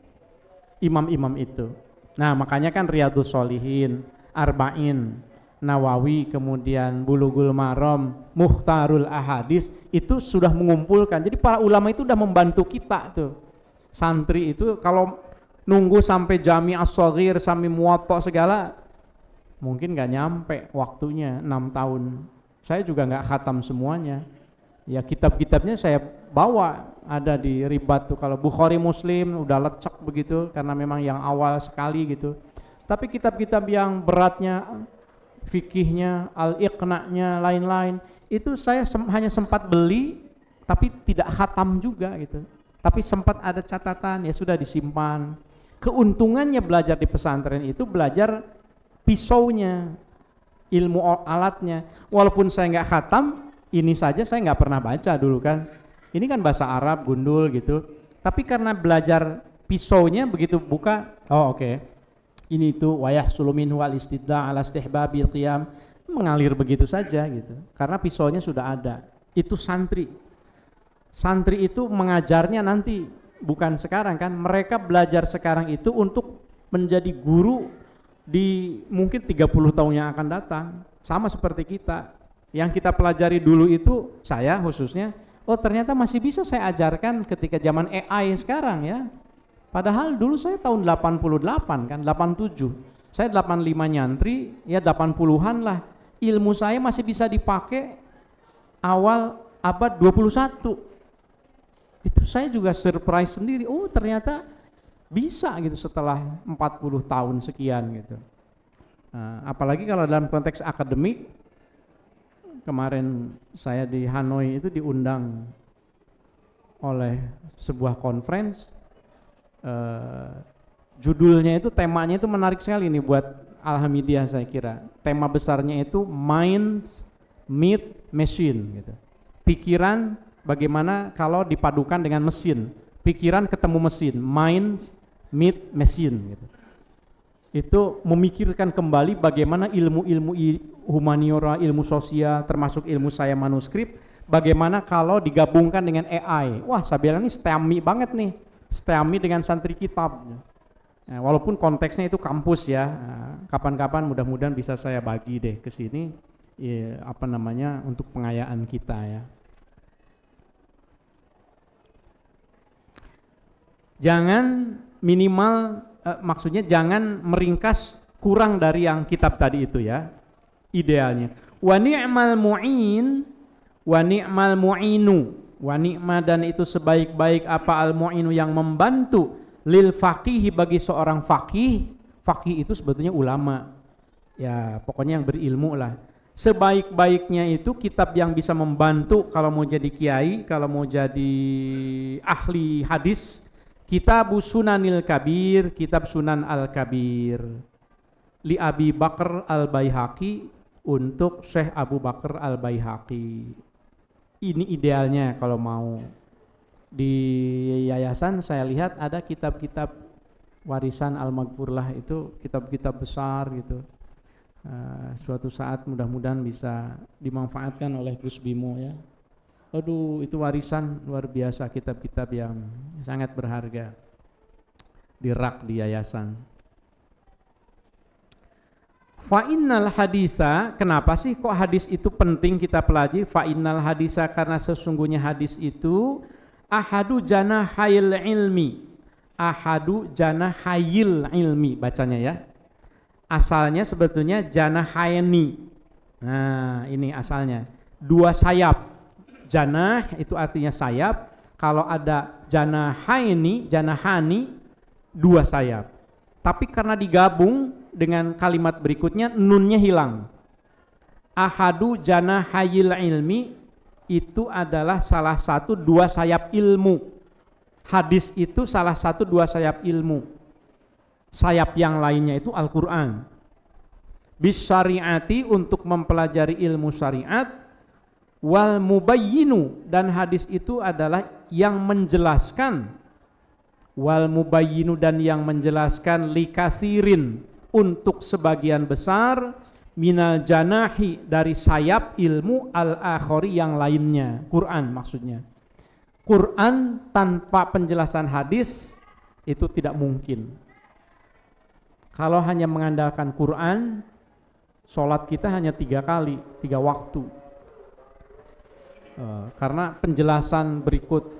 imam-imam itu. Nah, makanya kan Riyadhus Shalihin, Arba'in, Nawawi, kemudian Bulughul Maram, Mukhtarul Ahadits, itu sudah mengumpulkan. Jadi para ulama itu sudah membantu kita tuh. Santri itu kalau nunggu sampai Jami' As-Shaghir, sampai Muwatta segala, mungkin nggak nyampe waktunya 6 tahun. Saya juga nggak khatam semuanya. Ya kitab-kitabnya saya bawa, ada di ribat tuh. Kalau Bukhari, Muslim udah lecek begitu karena memang yang awal sekali gitu. Tapi kitab-kitab yang beratnya, fikihnya, al-iqna'nya, lain-lain, itu saya hanya sempat beli tapi tidak khatam juga gitu. Tapi sempat ada catatan, ya sudah disimpan. Keuntungannya belajar di pesantren itu belajar pisaunya, ilmu alatnya. Walaupun saya nggak khatam, ini saja saya nggak pernah baca dulu kan. Ini kan bahasa Arab, gundul gitu. Tapi karena belajar pisaunya begitu buka, oh oke. Ini itu wayah sulumin wal istidda' ala istihbabil qiyam, mengalir begitu saja gitu. Karena pisaunya sudah ada. Itu santri. Santri itu mengajarnya nanti, bukan sekarang kan. Mereka belajar sekarang itu untuk menjadi guru di mungkin 30 tahun yang akan datang. Sama seperti kita. Yang kita pelajari dulu itu, saya khususnya, oh ternyata masih bisa saya ajarkan ketika zaman AI sekarang ya. Padahal dulu saya tahun 88 kan, 87. Saya 85 nyantri, ya 80-an lah. Ilmu saya masih bisa dipakai awal abad 21. Itu saya juga surprise sendiri. Oh ternyata bisa gitu setelah 40 tahun sekian gitu. Nah, apalagi kalau dalam konteks akademik, kemarin saya di Hanoi itu diundang oleh sebuah conference, judulnya itu, temanya itu menarik sekali nih buat Alhamidiyah saya kira. Tema besarnya itu Mind Meet Machine gitu. Pikiran bagaimana kalau dipadukan dengan mesin. Pikiran ketemu mesin, mind meet machine gitu. Itu memikirkan kembali bagaimana ilmu-ilmu humaniora, ilmu sosial, termasuk ilmu saya manuskrip, bagaimana kalau digabungkan dengan AI. Wah, saya bilang ini STEAMI banget nih. STEAMI dengan santri kitab. Nah, walaupun konteksnya itu kampus ya. Nah, kapan-kapan mudah-mudahan bisa saya bagi deh ke sini, ya, untuk pengayaan kita ya. Jangan minimal, maksudnya jangan meringkas kurang dari yang kitab tadi itu ya. Idealnya. Wa ni'mal mu'in wa ni'mal mu'inu. Wa ni'ma, dan itu sebaik-baik apa al-mu'inu, yang membantu, lil faqihi, bagi seorang faqih. Faqih itu sebetulnya ulama. Ya, pokoknya yang berilmu lah. Sebaik-baiknya itu kitab yang bisa membantu kalau mau jadi kiai, kalau mau jadi ahli hadis, Kitab Sunanil Kabir, kitab Sunan Al-Kabir. Li Abi Bakr Al-Baihaqi, untuk Syekh Abu Bakar Al-Baihaqi. Ini idealnya kalau mau. Di yayasan saya lihat ada kitab-kitab warisan Al-Maghfurlah, itu kitab-kitab besar gitu. Suatu saat mudah-mudahan bisa dimanfaatkan oleh Gus Bimo ya. Aduh, itu warisan luar biasa, kitab-kitab yang sangat berharga di rak di yayasan. Fa innal hadisa, kenapa sih kok hadis itu penting kita pelajari? Fa innal hadisa, karena sesungguhnya hadis itu ahadu janahayil ilmi. Ahadu janahayil ilmi bacanya ya. Asalnya sebetulnya janahaini. Nah, ini asalnya. Dua sayap. Janah itu artinya sayap. Kalau ada janahaini, janahani, dua sayap. Tapi karena digabung dengan kalimat berikutnya, nunnya hilang. Ahadu janahayil ilmi itu adalah salah satu dua sayap ilmu. Hadis itu salah satu dua sayap ilmu. Sayap yang lainnya itu Al-Quran. Bis syariati, untuk mempelajari ilmu syariat. Wal mubayyinu, dan hadis itu adalah yang menjelaskan. Wal mubayyinu, dan yang menjelaskan likasirin, untuk sebagian besar. Minal janahi, dari sayap ilmu al-akhari yang lainnya. Quran maksudnya. Quran tanpa penjelasan hadis itu tidak mungkin. Kalau hanya mengandalkan Quran, sholat kita hanya 3 kali, 3 waktu. Karena penjelasan berikut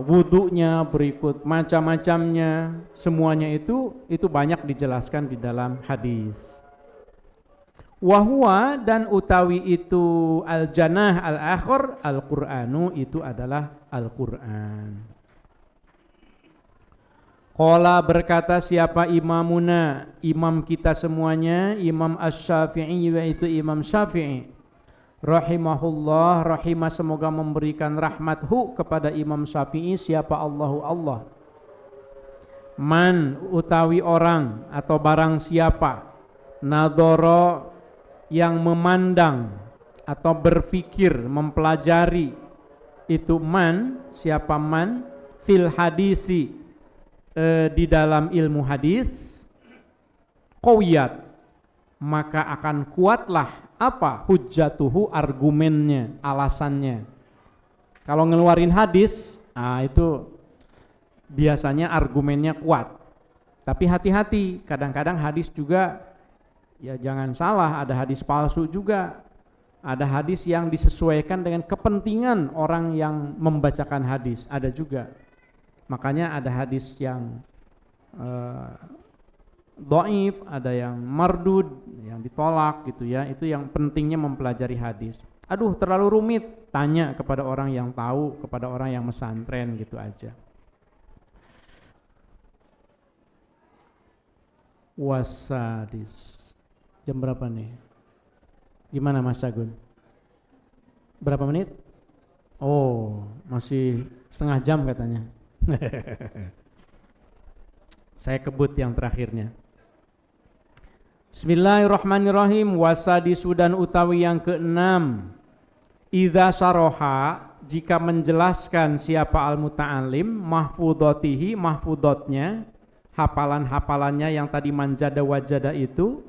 wudunya, berikut macam-macamnya, semuanya itu banyak dijelaskan di dalam hadis. Wahwa, dan utawi itu al-janah al-akhir, al-Qur'anu, itu adalah Al-Quran. Qala, berkata siapa imamuna, imam kita semuanya, Imam Asy-Syafi'i, yaitu Imam Syafi'i. Rahimahullah, rahimah semoga memberikan rahmathu kepada Imam Syafi'i, siapa Allahu Allah. Man, utawi orang atau barang siapa, nadhara, yang memandang atau berfikir, mempelajari, itu man, siapa man, fil hadisi, di dalam ilmu hadis, qawiyat, maka akan kuatlah apa hujjatuhu, argumennya, alasannya. Kalau ngeluarin hadis, itu biasanya argumennya kuat. Tapi hati-hati, kadang-kadang hadis juga, ya jangan salah, ada hadis palsu juga. Ada hadis yang disesuaikan dengan kepentingan orang yang membacakan hadis, ada juga. Makanya ada hadis yang dhaif, ada yang mardud, yang ditolak gitu ya. Itu yang pentingnya mempelajari hadis. Aduh, terlalu rumit, tanya kepada orang yang tahu, kepada orang yang mesantren gitu aja. Wasadis. Jam berapa nih? Gimana Mas Cagun? Berapa menit? Oh, masih setengah jam katanya. Saya kebut yang terakhirnya. Bismillahirrahmanirrahim. Wasadisu, dan utawi yang keenam, idza saroha, jika menjelaskan siapa al-muta'alim, mahfudatihi, mahfudotnya, hafalan-hafalannya yang tadi manjada wajada itu,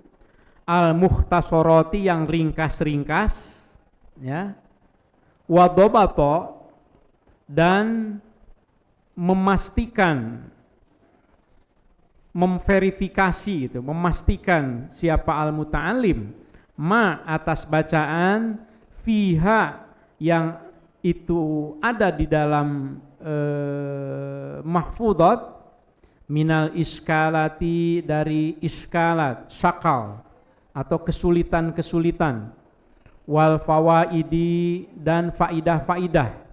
al-mukhtasoroti, yang ringkas-ringkas, ya, wadobato, dan memastikan, memverifikasi itu, memastikan siapa al-muta'alim, ma, atas bacaan, fiha, yang itu ada di dalam mahfudat, minal iskalati, dari iskalat, syakal, atau kesulitan-kesulitan, wal fawaidi, dan faidah-faidah,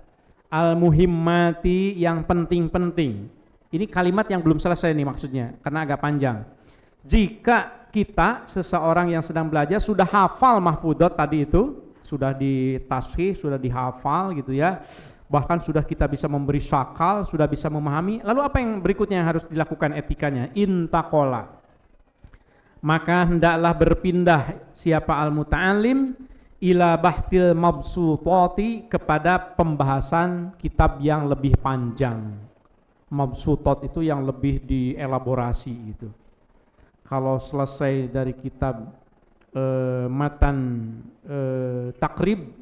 al muhimmati, yang penting-penting. Ini kalimat yang belum selesai nih maksudnya, karena agak panjang. Jika kita, seseorang yang sedang belajar, sudah hafal mahfudat tadi itu, sudah ditashih, sudah dihafal gitu ya, bahkan sudah kita bisa memberi syakal, sudah bisa memahami, lalu apa yang berikutnya yang harus dilakukan etikanya? Intaqola, maka hendaklah berpindah siapa al-muta'alim ila bahthil mabsutati, kepada pembahasan kitab yang lebih panjang. Mabsutot itu yang lebih dielaborasi itu. Kalau selesai dari kitab matan takrib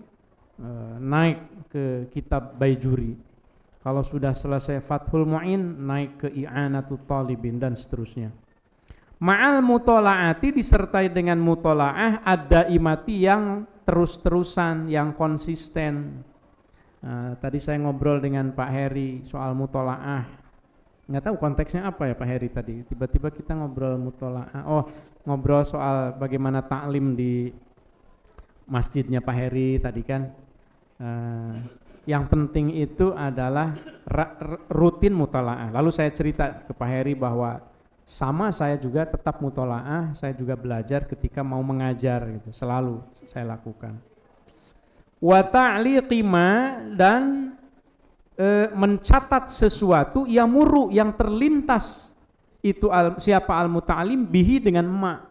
naik ke kitab Baijuri. Kalau sudah selesai Fathul Mu'in naik ke I'anatul Talibin dan seterusnya. Ma'al mutola'ati disertai dengan mutola'ah ada imati yang terus-terusan, yang konsisten. Tadi saya ngobrol dengan Pak Heri soal mutola'ah. Nggak tahu konteksnya apa ya Pak Heri tadi. Tiba-tiba kita ngobrol mutola'ah. Oh, ngobrol soal bagaimana taklim di masjidnya Pak Heri tadi kan. Yang penting itu adalah rutin mutola'ah. Lalu saya cerita ke Pak Heri bahwa sama saya juga tetap mutola'ah, saya juga belajar ketika mau mengajar gitu, selalu saya lakukan. Wa ta'liqi ma dan mencatat sesuatu yamuru yang terlintas itu siapa al-muta'alim bihi dengan ma.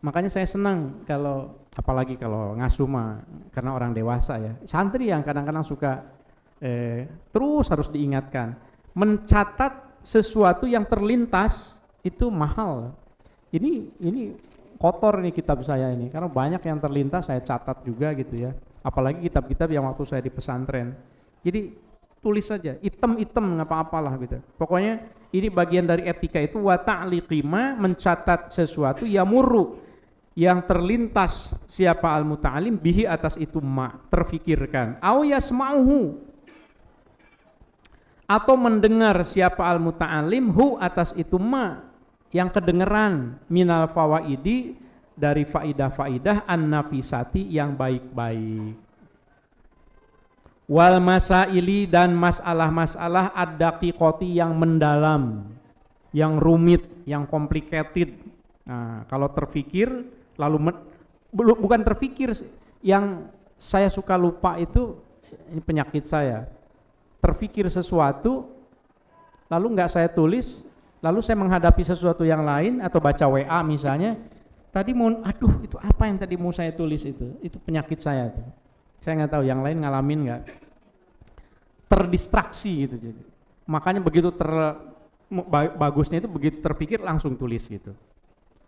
Makanya saya senang kalau apalagi kalau ngasuh mah karena orang dewasa ya. Santri yang kadang-kadang suka terus harus diingatkan. Mencatat sesuatu yang terlintas itu mahal. Ini kotor nih kitab saya ini karena banyak yang terlintas saya catat juga gitu ya. Apalagi kitab-kitab yang waktu saya di pesantren. Jadi tulis saja, item-item nggak apa-apalah gitu. Pokoknya ini bagian dari etika itu wa ta'liqi ma mencatat sesuatu yamuru yang terlintas siapa al-muta'alim bihi atas itu ma terfikirkan au yasma'uhu atau mendengar siapa al-muta'alim hu atas itu ma yang kedengeran minal fawaidi dari faidah-faidah an-nafisati yang baik-baik wal masaili dan masalah-masalah ad-daqiqati yang mendalam yang rumit yang complicated. Nah, kalau terfikir lalu bukan terfikir yang saya suka lupa itu ini penyakit saya. Terfikir sesuatu lalu enggak saya tulis, lalu saya menghadapi sesuatu yang lain atau baca WA misalnya, tadi mau aduh itu apa yang tadi mau saya tulis itu penyakit saya tuh. Saya nggak tahu yang lain ngalamin nggak? Terdistraksi gitu jadi. Makanya begitu bagusnya itu begitu terpikir langsung tulis gitu.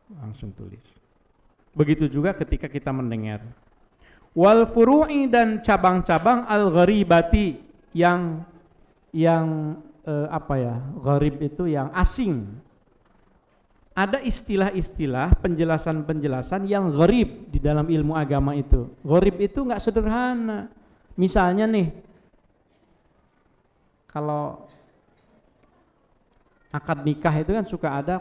Langsung tulis. Begitu juga ketika kita mendengar. Wal furu'i dan cabang-cabang al-gharibati yang gharib itu yang asing. Ada istilah-istilah, penjelasan-penjelasan yang gharib di dalam ilmu agama itu. Gharib itu enggak sederhana. Misalnya nih, kalau akad nikah itu kan suka ada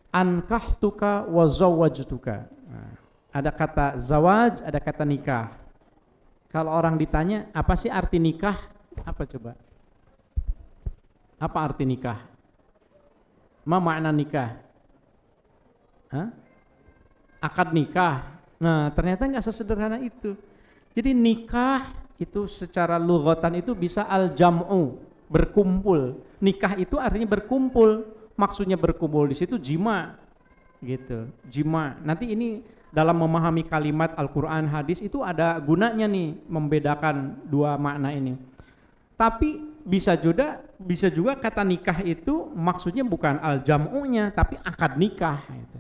ankahtuka wa zawwajtuka. Nah, ada kata zawaj, ada kata nikah. Kalau orang ditanya, apa sih arti nikah? Apa coba? Apa arti nikah? Ma makna nikah? Hah? Akad nikah. Nah, ternyata enggak sesederhana itu. Jadi nikah itu secara lughatan itu bisa al-jam'u, berkumpul. Nikah itu artinya berkumpul. Maksudnya berkumpul di situ jima. Gitu. Jima. Nanti ini dalam memahami kalimat Al-Qur'an, hadis itu ada gunanya nih membedakan dua makna ini. Tapi bisa juga kata nikah itu maksudnya bukan al-jam'unya tapi akad nikah gitu.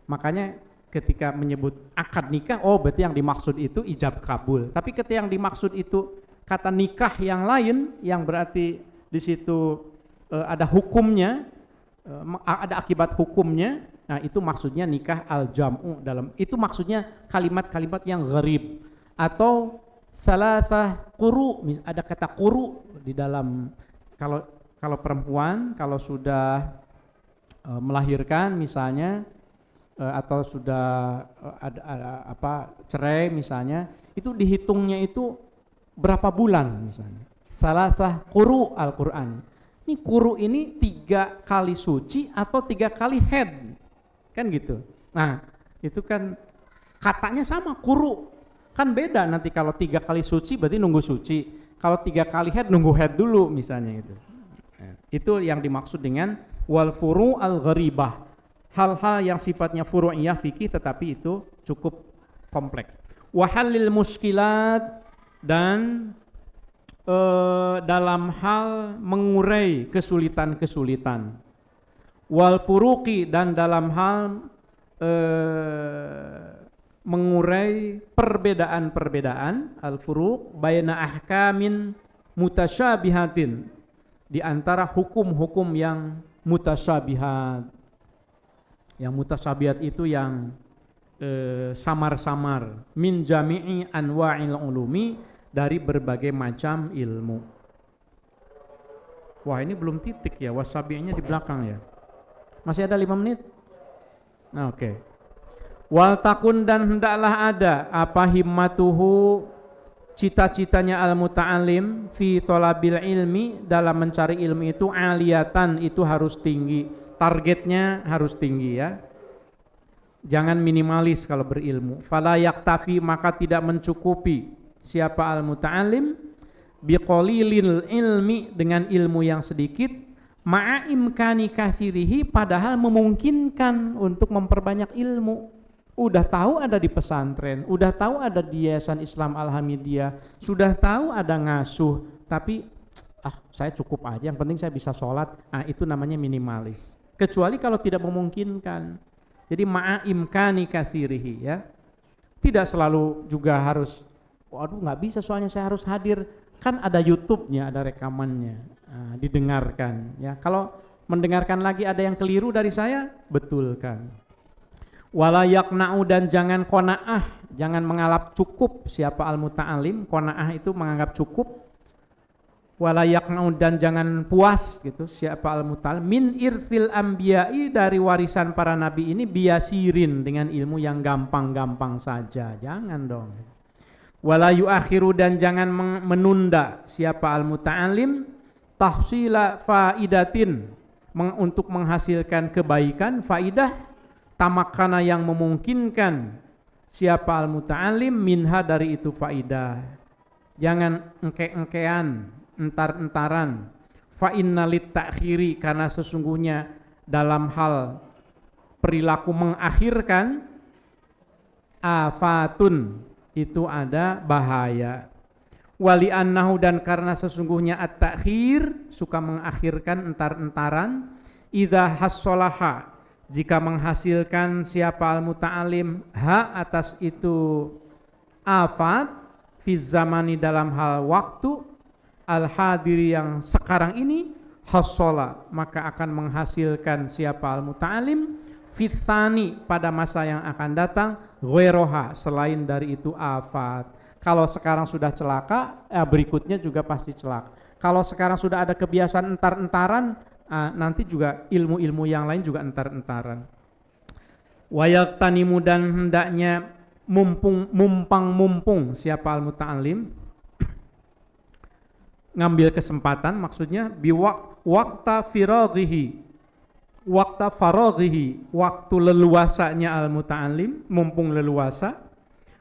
Makanya ketika menyebut akad nikah, oh berarti yang dimaksud itu ijab kabul. Tapi ketika yang dimaksud itu kata nikah yang lain, yang berarti di situ ada hukumnya, ada akibat hukumnya. Nah itu maksudnya nikah al-jam'u dalam itu maksudnya kalimat-kalimat yang gharib atau salasah quru, ada kata quru di dalam kalau perempuan kalau sudah melahirkan misalnya atau sudah ada cerai misalnya, itu dihitungnya itu berapa bulan misalnya. Salasah quru Al-Qur'an. Ini quru ini 3 kali suci atau 3 kali haid. Kan gitu. Nah, itu kan katanya sama quru. Kan beda nanti kalau 3 kali suci berarti nunggu suci. Kalau 3 kali haid nunggu haid dulu misalnya gitu. Itu yang dimaksud dengan wal furu al-gharibah. Hal-hal yang sifatnya furu'iyah fikih tetapi itu cukup kompleks. Wa halil muskilat dan dalam hal mengurai kesulitan-kesulitan. Wal furuqi dan dalam hal mengurai perbedaan-perbedaan al-furuq baina ahkamin mutasyabihatin, di antara hukum-hukum yang mutasyabihat. Yang mutasyabihat itu yang samar-samar, min jami'i anwa'il ulumi, dari berbagai macam ilmu. Wah, ini belum titik ya, wasabi'nya di belakang ya. Masih ada 5 menit? Nah, oke. Wal takun, dan hendaklah ada apa himmatuhu, cita-citanya al-muta'alim fi thalabil ilmi, dalam mencari ilmu itu aliyatan, itu harus tinggi. Targetnya harus tinggi ya. Jangan minimalis kalau berilmu. Fala yaktafi, maka tidak mencukupi siapa al-muta'alim biqalilil ilmi, dengan ilmu yang sedikit, ma'a imkani kasirihi, padahal memungkinkan untuk memperbanyak ilmu. Udah tahu ada di pesantren, udah tahu ada di Yayasan Islam Al-Hamidiyah, sudah tahu ada ngasuh, tapi saya cukup aja, yang penting saya bisa sholat. Itu namanya minimalis. Kecuali kalau tidak memungkinkan. Jadi ma'a imkani kasirihi ya. Tidak selalu juga harus, waduh nggak bisa soalnya saya harus hadir. Kan ada YouTube-nya, ada rekamannya, didengarkan ya. Kalau mendengarkan lagi ada yang keliru dari saya, betulkan. Wala yaqna'u, dan jangan qanaah, jangan menganggap cukup siapa al-muta'alim. Qanaah itu menganggap cukup. Wala yaqna'u, dan jangan puas gitu siapa al-muta'alim min irfil anbiya'i, dari warisan para nabi ini, biasirin, dengan ilmu yang gampang-gampang saja. Jangan dong. Wala yuakhiru, dan jangan menunda siapa al-muta'alim tahsila faidatin, untuk menghasilkan kebaikan, faidah, tamakana, yang memungkinkan siapa al-muta'alim minha, dari itu faidah. Jangan engke-engkean, entar-entaran. Fa innalit ta'khiri, karena sesungguhnya dalam hal perilaku mengakhirkan, afatun, itu ada bahaya. Wali annahu, dan karena sesungguhnya at-ta'khir, suka mengakhirkan, entar-entaran, idza hassalaha, jika menghasilkan siapa al-muta'alim atas itu afat, fi zamani, dalam hal waktu, al-hadiri, yang sekarang ini, hassala, maka akan menghasilkan siapa al-muta'alim fitani, pada masa yang akan datang, ghairoha, selain dari itu afat. Kalau sekarang sudah celaka, berikutnya juga pasti celaka. Kalau sekarang sudah ada kebiasaan entar-entaran, nanti juga ilmu-ilmu yang lain juga entar-entaran. Wa yaqtanimu, dan hendaknya mumpung siapa al-muta'alim, ngambil kesempatan, maksudnya waqta faraghihi, waktu leluasanya al-muta'alim, mumpung leluasa,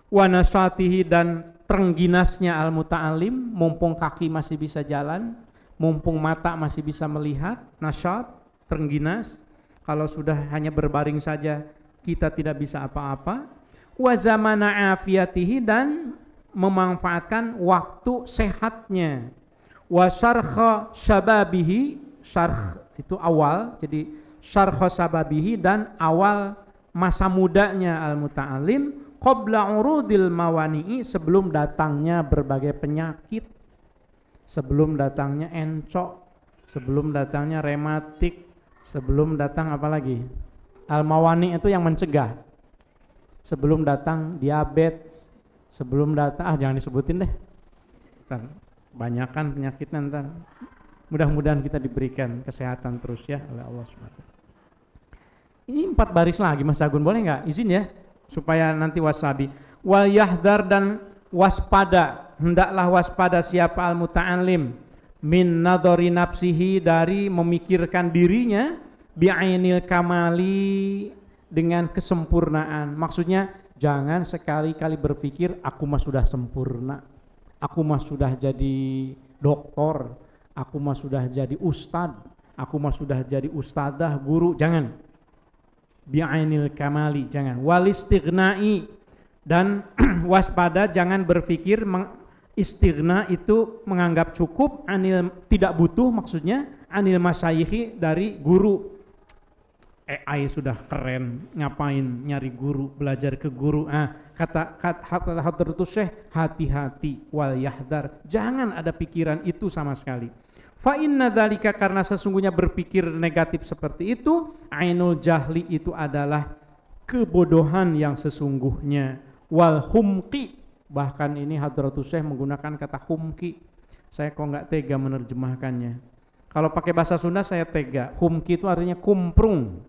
wa nasyatihi, dan terengginasnya al-muta'alim, mumpung kaki masih bisa jalan, mumpung mata masih bisa melihat, nasyat, terengginas. Kalau sudah hanya berbaring saja kita tidak bisa apa-apa. Wa zamana afiyatihi, dan memanfaatkan waktu sehatnya. Wa syarkha syababihi, syarkh itu awal, jadi syarkha syababihi, dan awal masa mudanya al-muta'alim, qabla urudil mawani'i, sebelum datangnya berbagai penyakit, sebelum datangnya encok, sebelum datangnya rematik, sebelum datang apa lagi? Al-mawani itu yang mencegah. Sebelum datang diabetes, sebelum datang jangan disebutin deh. Banyakan penyakitnya ntar. Mudah-mudahan kita diberikan kesehatan terus ya oleh Allah SWT. Ini 4 baris lagi Mas Agun, boleh nggak? Izin ya, supaya nanti wasabi. Wal yahdar, dan waspada, hendaklah waspada siapa al-muta'alim min nadhari nafsihi, dari memikirkan dirinya, bi'ainil kamali, dengan kesempurnaan. Maksudnya jangan sekali-kali berpikir aku mah sudah sempurna, aku mah sudah jadi doktor, aku mah sudah jadi ustad, aku mah sudah jadi ustadzah, guru. Jangan. Bi'ainil kamali, jangan. Walistighnai, dan waspada, jangan berpikir istighna itu menganggap cukup, anil, tidak butuh, maksudnya anil masyayikhi, dari guru. AI sudah keren, ngapain nyari guru, belajar ke guru. Kata Hadratus Syekh, hati-hati wal yahdar, jangan ada pikiran itu sama sekali. Fa inna dzalika, karena sesungguhnya berpikir negatif seperti itu, ainul jahli, itu adalah kebodohan yang sesungguhnya. Wal humqi, bahkan ini Hadratus Syekh menggunakan kata humqi. Saya kok nggak tega menerjemahkannya. Kalau pakai bahasa Sunda saya tega. Humqi itu artinya kumprung.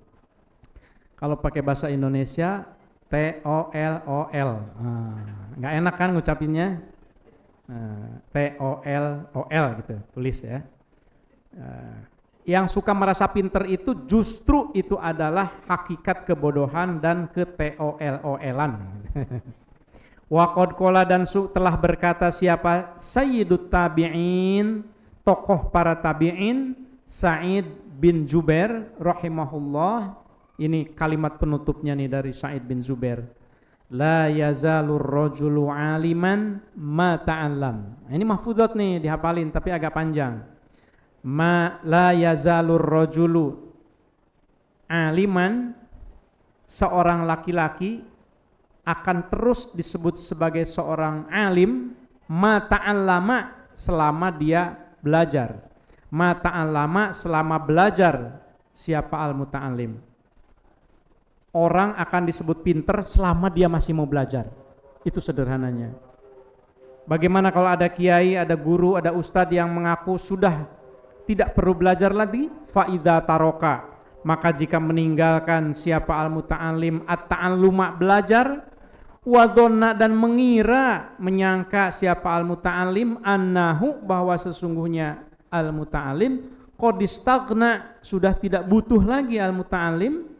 Kalau pakai bahasa Indonesia TOLOL. Nggak enak kan ngucapinnya? TOLOL gitu, tulis ya. Yang suka merasa pinter itu justru itu adalah hakikat kebodohan dan ke-TOLOL-an. Waqad qala, dan telah berkata siapa? Sayyidut tabi'in, tokoh para tabi'in, Sa'id bin Jubair rahimahullah. Ini kalimat penutupnya nih dari Sa'id bin Jubair. La yazalur rajulu aliman ma ta'allam. Ini mahfudhat nih, dihafalin tapi agak panjang. La yazalur rajulu aliman, seorang laki-laki akan terus disebut sebagai seorang alim, ma ta'allama, selama dia belajar. Ma ta'allama, selama belajar. Siapa al-muta'allim? Orang akan disebut pinter selama dia masih mau belajar. Itu sederhananya. Bagaimana kalau ada kiai, ada guru, ada ustadz yang mengaku sudah tidak perlu belajar lagi? Fa'idha taroka, maka jika meninggalkan siapa al-muta'alim at-ta'alluma, belajar, wadonna, dan mengira, menyangka siapa al-muta'alim annahu, bahwa sesungguhnya al-muta'alim qadistagna, sudah tidak butuh lagi al-muta'alim,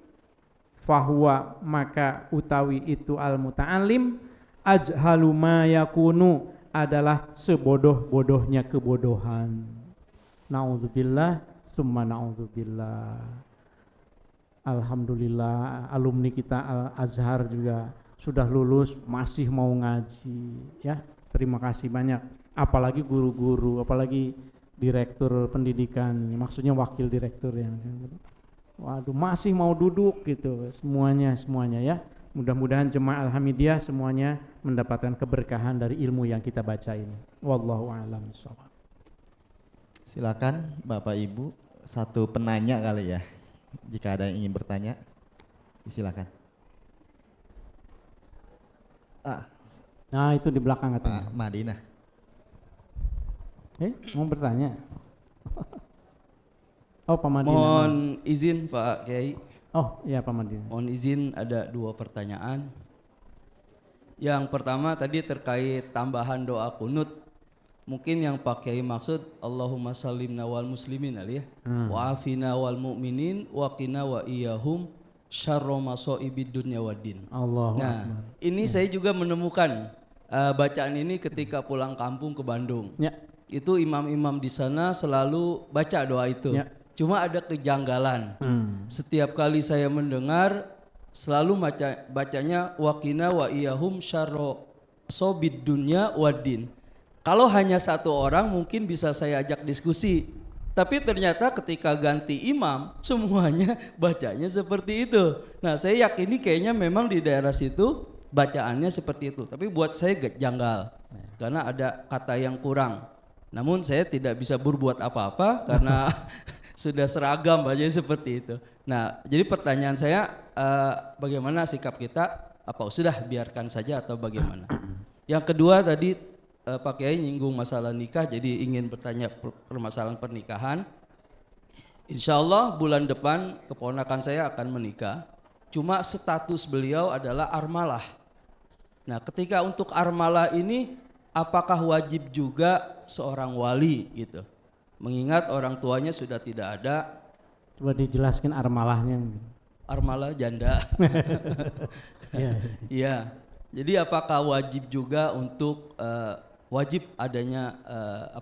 fahuwa, maka utawi itu al-muta'alim, ajhalu ma yakunu, adalah sebodoh-bodohnya kebodohan. Na'udzubillah summa na'udzubillah. Alhamdulillah alumni kita Al-Azhar juga sudah lulus masih mau ngaji ya. Terima kasih banyak. Apalagi guru-guru, apalagi direktur pendidikan, maksudnya wakil direktur yang waduh masih mau duduk gitu, semuanya ya. Mudah-mudahan jemaah Al-Hamidiyah semuanya mendapatkan keberkahan dari ilmu yang kita baca ini. Wallahu a'lam bishawab. Silakan Bapak Ibu, satu penanya kali ya. Jika ada yang ingin bertanya, silakan. Nah itu di belakang katanya. Pak Madinah. Mau bertanya? Oh Pak Madinah. Mohon izin Pak Kiai. Oh iya Pak Madinah. Mohon izin, ada 2 pertanyaan. Yang pertama tadi terkait tambahan doa kunut. Mungkin yang Pak Kiai maksud Allahumma salimna wal muslimin ya. Wa afina wal mu'minin wa qina wa iyahum syarra masaibid dunya waddin. Nah, ini saya juga menemukan bacaan ini ketika pulang kampung ke Bandung. Ya. Itu imam-imam di sana selalu baca doa itu. Ya. Cuma ada kejanggalan. Setiap kali saya mendengar selalu bacanya waqina wa iyahum syarra sobid dunya waddin. Kalau hanya satu orang mungkin bisa saya ajak diskusi. Tapi ternyata ketika ganti imam semuanya bacanya seperti itu. Nah, saya yakini kayaknya memang di daerah situ bacaannya seperti itu. Tapi buat saya janggal karena ada kata yang kurang. Namun saya tidak bisa berbuat apa-apa karena sudah seragam bacanya seperti itu. Nah, jadi pertanyaan saya bagaimana sikap kita? Apa sudah biarkan saja atau bagaimana? Yang kedua tadi Pak Kiai nyinggung masalah nikah, jadi ingin bertanya permasalahan pernikahan. Insya Allah bulan depan keponakan saya akan menikah. Cuma status beliau adalah armalah. Nah, ketika untuk armalah ini apakah wajib juga seorang wali gitu? Mengingat orang tuanya sudah tidak ada. Coba dijelaskan armalahnya. Armalah janda. Iya. Jadi apakah wajib juga untuk wajib adanya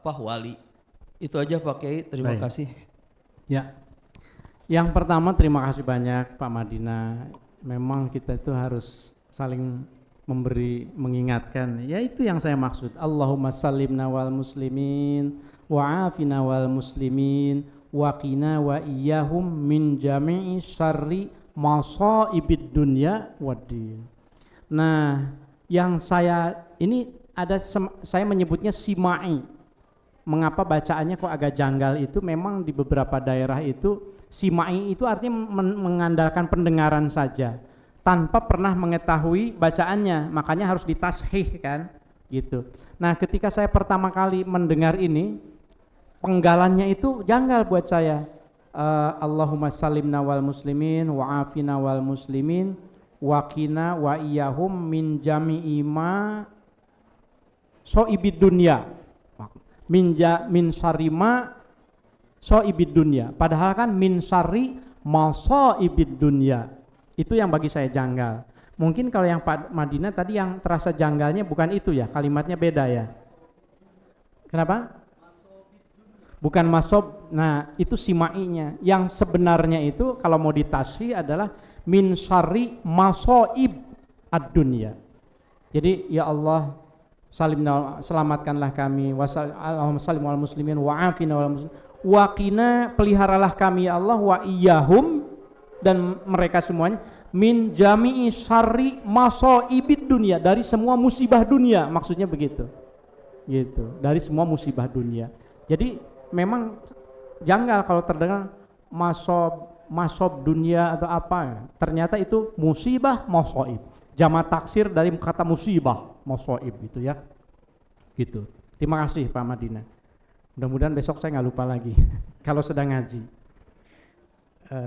wali? Itu aja Pak Kiai, terima kasih. Ya. Yang pertama terima kasih banyak Pak Madinah. Memang kita itu harus saling mengingatkan. Ya itu yang saya maksud. Allahumma salimna wal muslimin wa afina wal muslimin wa qina wa iyyahum min jami'i syarri masaibid dunya waddin. Nah, yang saya ini ada saya menyebutnya simai. Mengapa bacaannya kok agak janggal itu? Memang di beberapa daerah itu simai itu artinya mengandalkan pendengaran saja tanpa pernah mengetahui bacaannya, makanya harus ditashih kan gitu. Nah, ketika saya pertama kali mendengar ini, penggalannya itu janggal buat saya. Allahumma salimna wal muslimin wa afina wal muslimin wa qina wa iyahum min jami'i ma soibid dunya min syarri ma soibid dunya, padahal kan min syarri ma soibid dunya. Itu yang bagi saya janggal. Mungkin kalau yang Pak Madinah tadi yang terasa janggalnya bukan itu ya, kalimatnya beda ya. Kenapa? Bukan masob. Nah, itu simainya. Yang sebenarnya itu kalau mau ditasfi adalah min syarri masoib ad-dunya. Jadi ya Allah, selamatkanlah kami, Allahumma salim wal muslimin wa afina wal muslimin wa qina, peliharalah kami ya Allah, wa iyyahum, dan mereka semuanya, min jami'i syarri masoibid dunia, dari semua musibah dunia, maksudnya begitu gitu, dari semua musibah dunia. Jadi memang janggal kalau terdengar masob dunia atau apa, ternyata itu musibah masoib, jamak taksir dari kata musibah masoib gitu ya gitu. Terima kasih Pak Madinah, mudah-mudahan besok saya nggak lupa lagi kalau sedang ngaji.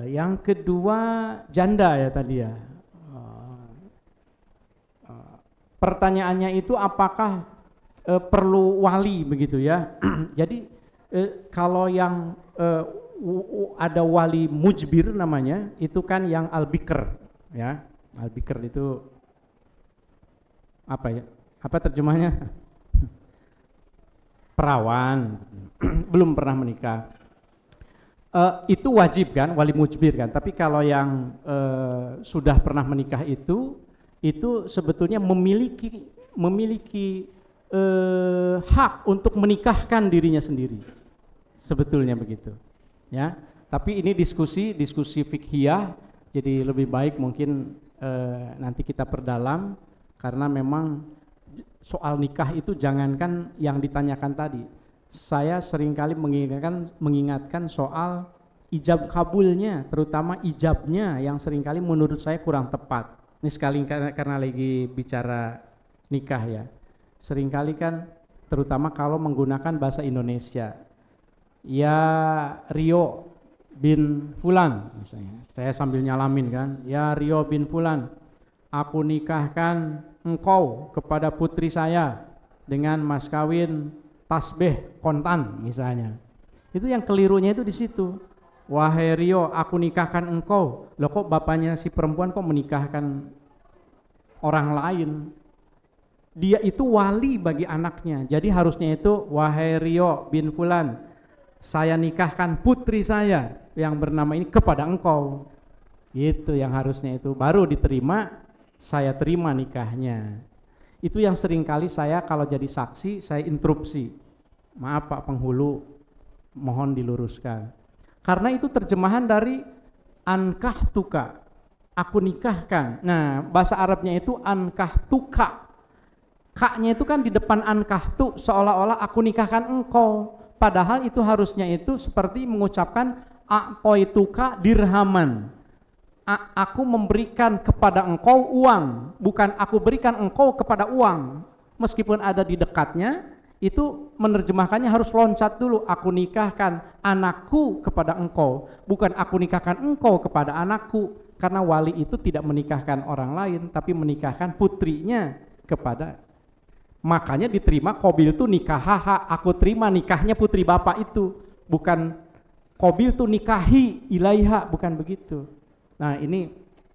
Yang kedua janda ya tadi ya. Pertanyaannya itu apakah perlu wali begitu ya. Jadi kalau yang ada wali mujbir namanya, itu kan yang al-bikr ya. Al-bikr itu apa ya? Apa terjemahnya? Perawan, belum pernah menikah. Itu wajib kan, wali mujbir kan. Tapi kalau yang sudah pernah menikah itu sebetulnya memiliki hak untuk menikahkan dirinya sendiri, sebetulnya begitu ya. Tapi ini diskusi fikhiyah, jadi lebih baik mungkin nanti kita perdalam, karena memang soal nikah itu jangankan yang ditanyakan tadi, saya seringkali mengingatkan soal ijab kabulnya, terutama ijabnya yang seringkali menurut saya kurang tepat. Ini sekali karena lagi bicara nikah ya, seringkali kan terutama kalau menggunakan bahasa Indonesia, ya Rio bin Fulan misalnya, saya sambil nyalamin kan, ya Rio bin Fulan, aku nikahkan engkau kepada putri saya dengan mas kawin tasbih kontan misalnya. Itu yang kelirunya itu di situ. Wahai Rio, aku nikahkan engkau. Loh kok bapaknya si perempuan kok menikahkan orang lain? Dia itu wali bagi anaknya. Jadi harusnya itu, wahai Rio bin Fulan, saya nikahkan putri saya yang bernama ini kepada engkau. Itu yang harusnya itu baru diterima, saya terima nikahnya. Itu yang seringkali saya kalau jadi saksi saya interupsi. Maaf Pak Penghulu, mohon diluruskan. Karena itu terjemahan dari ankahtuka, aku nikahkan. Nah, bahasa Arabnya itu ankahtuka. Kaknya itu kan di depan ankahtu, seolah-olah aku nikahkan engkau. Padahal itu harusnya itu seperti mengucapkan a'toituka dirhaman. Aku memberikan kepada engkau uang, bukan aku berikan engkau kepada uang. Meskipun ada di dekatnya, itu menerjemahkannya harus loncat dulu. Aku nikahkan anakku kepada engkau, bukan aku nikahkan engkau kepada anakku. Karena wali itu tidak menikahkan orang lain, tapi menikahkan putrinya kepada. Makanya diterima Qabil itu nikahaha, aku terima nikahnya putri bapak itu, bukan Qabil itu nikahi ilaiha, bukan begitu. Nah ini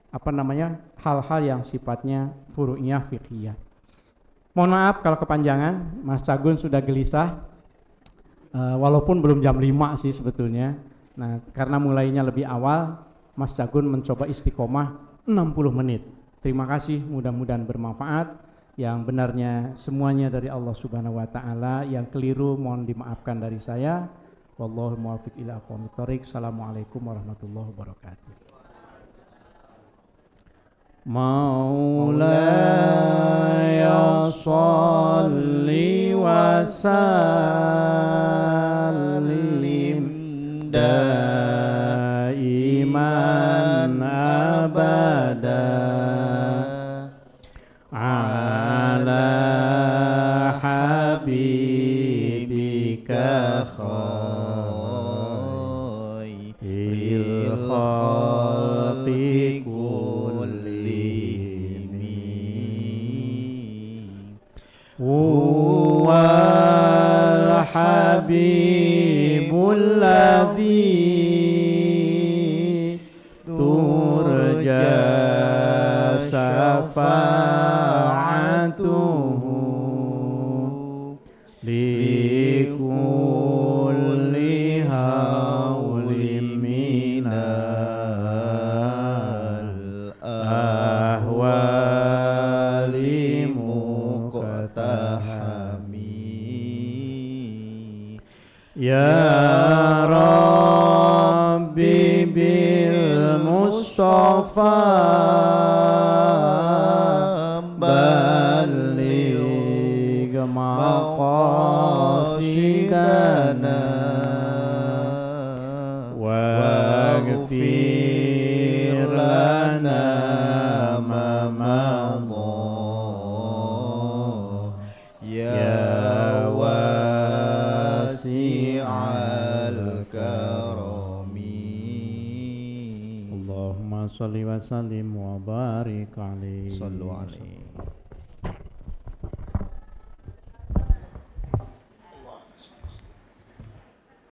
apa namanya, hal-hal yang sifatnya furu'iyah fiqhiyah. Mohon maaf kalau kepanjangan, Mas Cagun sudah gelisah, walaupun belum jam 5 sih sebetulnya. Nah karena mulainya lebih awal, Mas Cagun mencoba istiqomah 60 menit. Terima kasih, mudah-mudahan bermanfaat. Yang benarnya semuanya dari Allah Subhanahu wa Ta'ala, yang keliru mohon dimaafkan dari saya. Wallahu muwaffiq ila aqwamit thoriq. Assalamualaikum warahmatullahi wabarakatuh. Maulaya sholli wa sallim daiman abada ala habibika khairil khalqi huwal habibul ladzi turja syafa'atuhu likulli hawlim minal ahwali ya Rabbi bil Mustafa balligh maqasidana waghfir lana ma madha ya wasi'al karami. Allahumma sholli wa sallim wa barik alaihi. Sallu alaihi.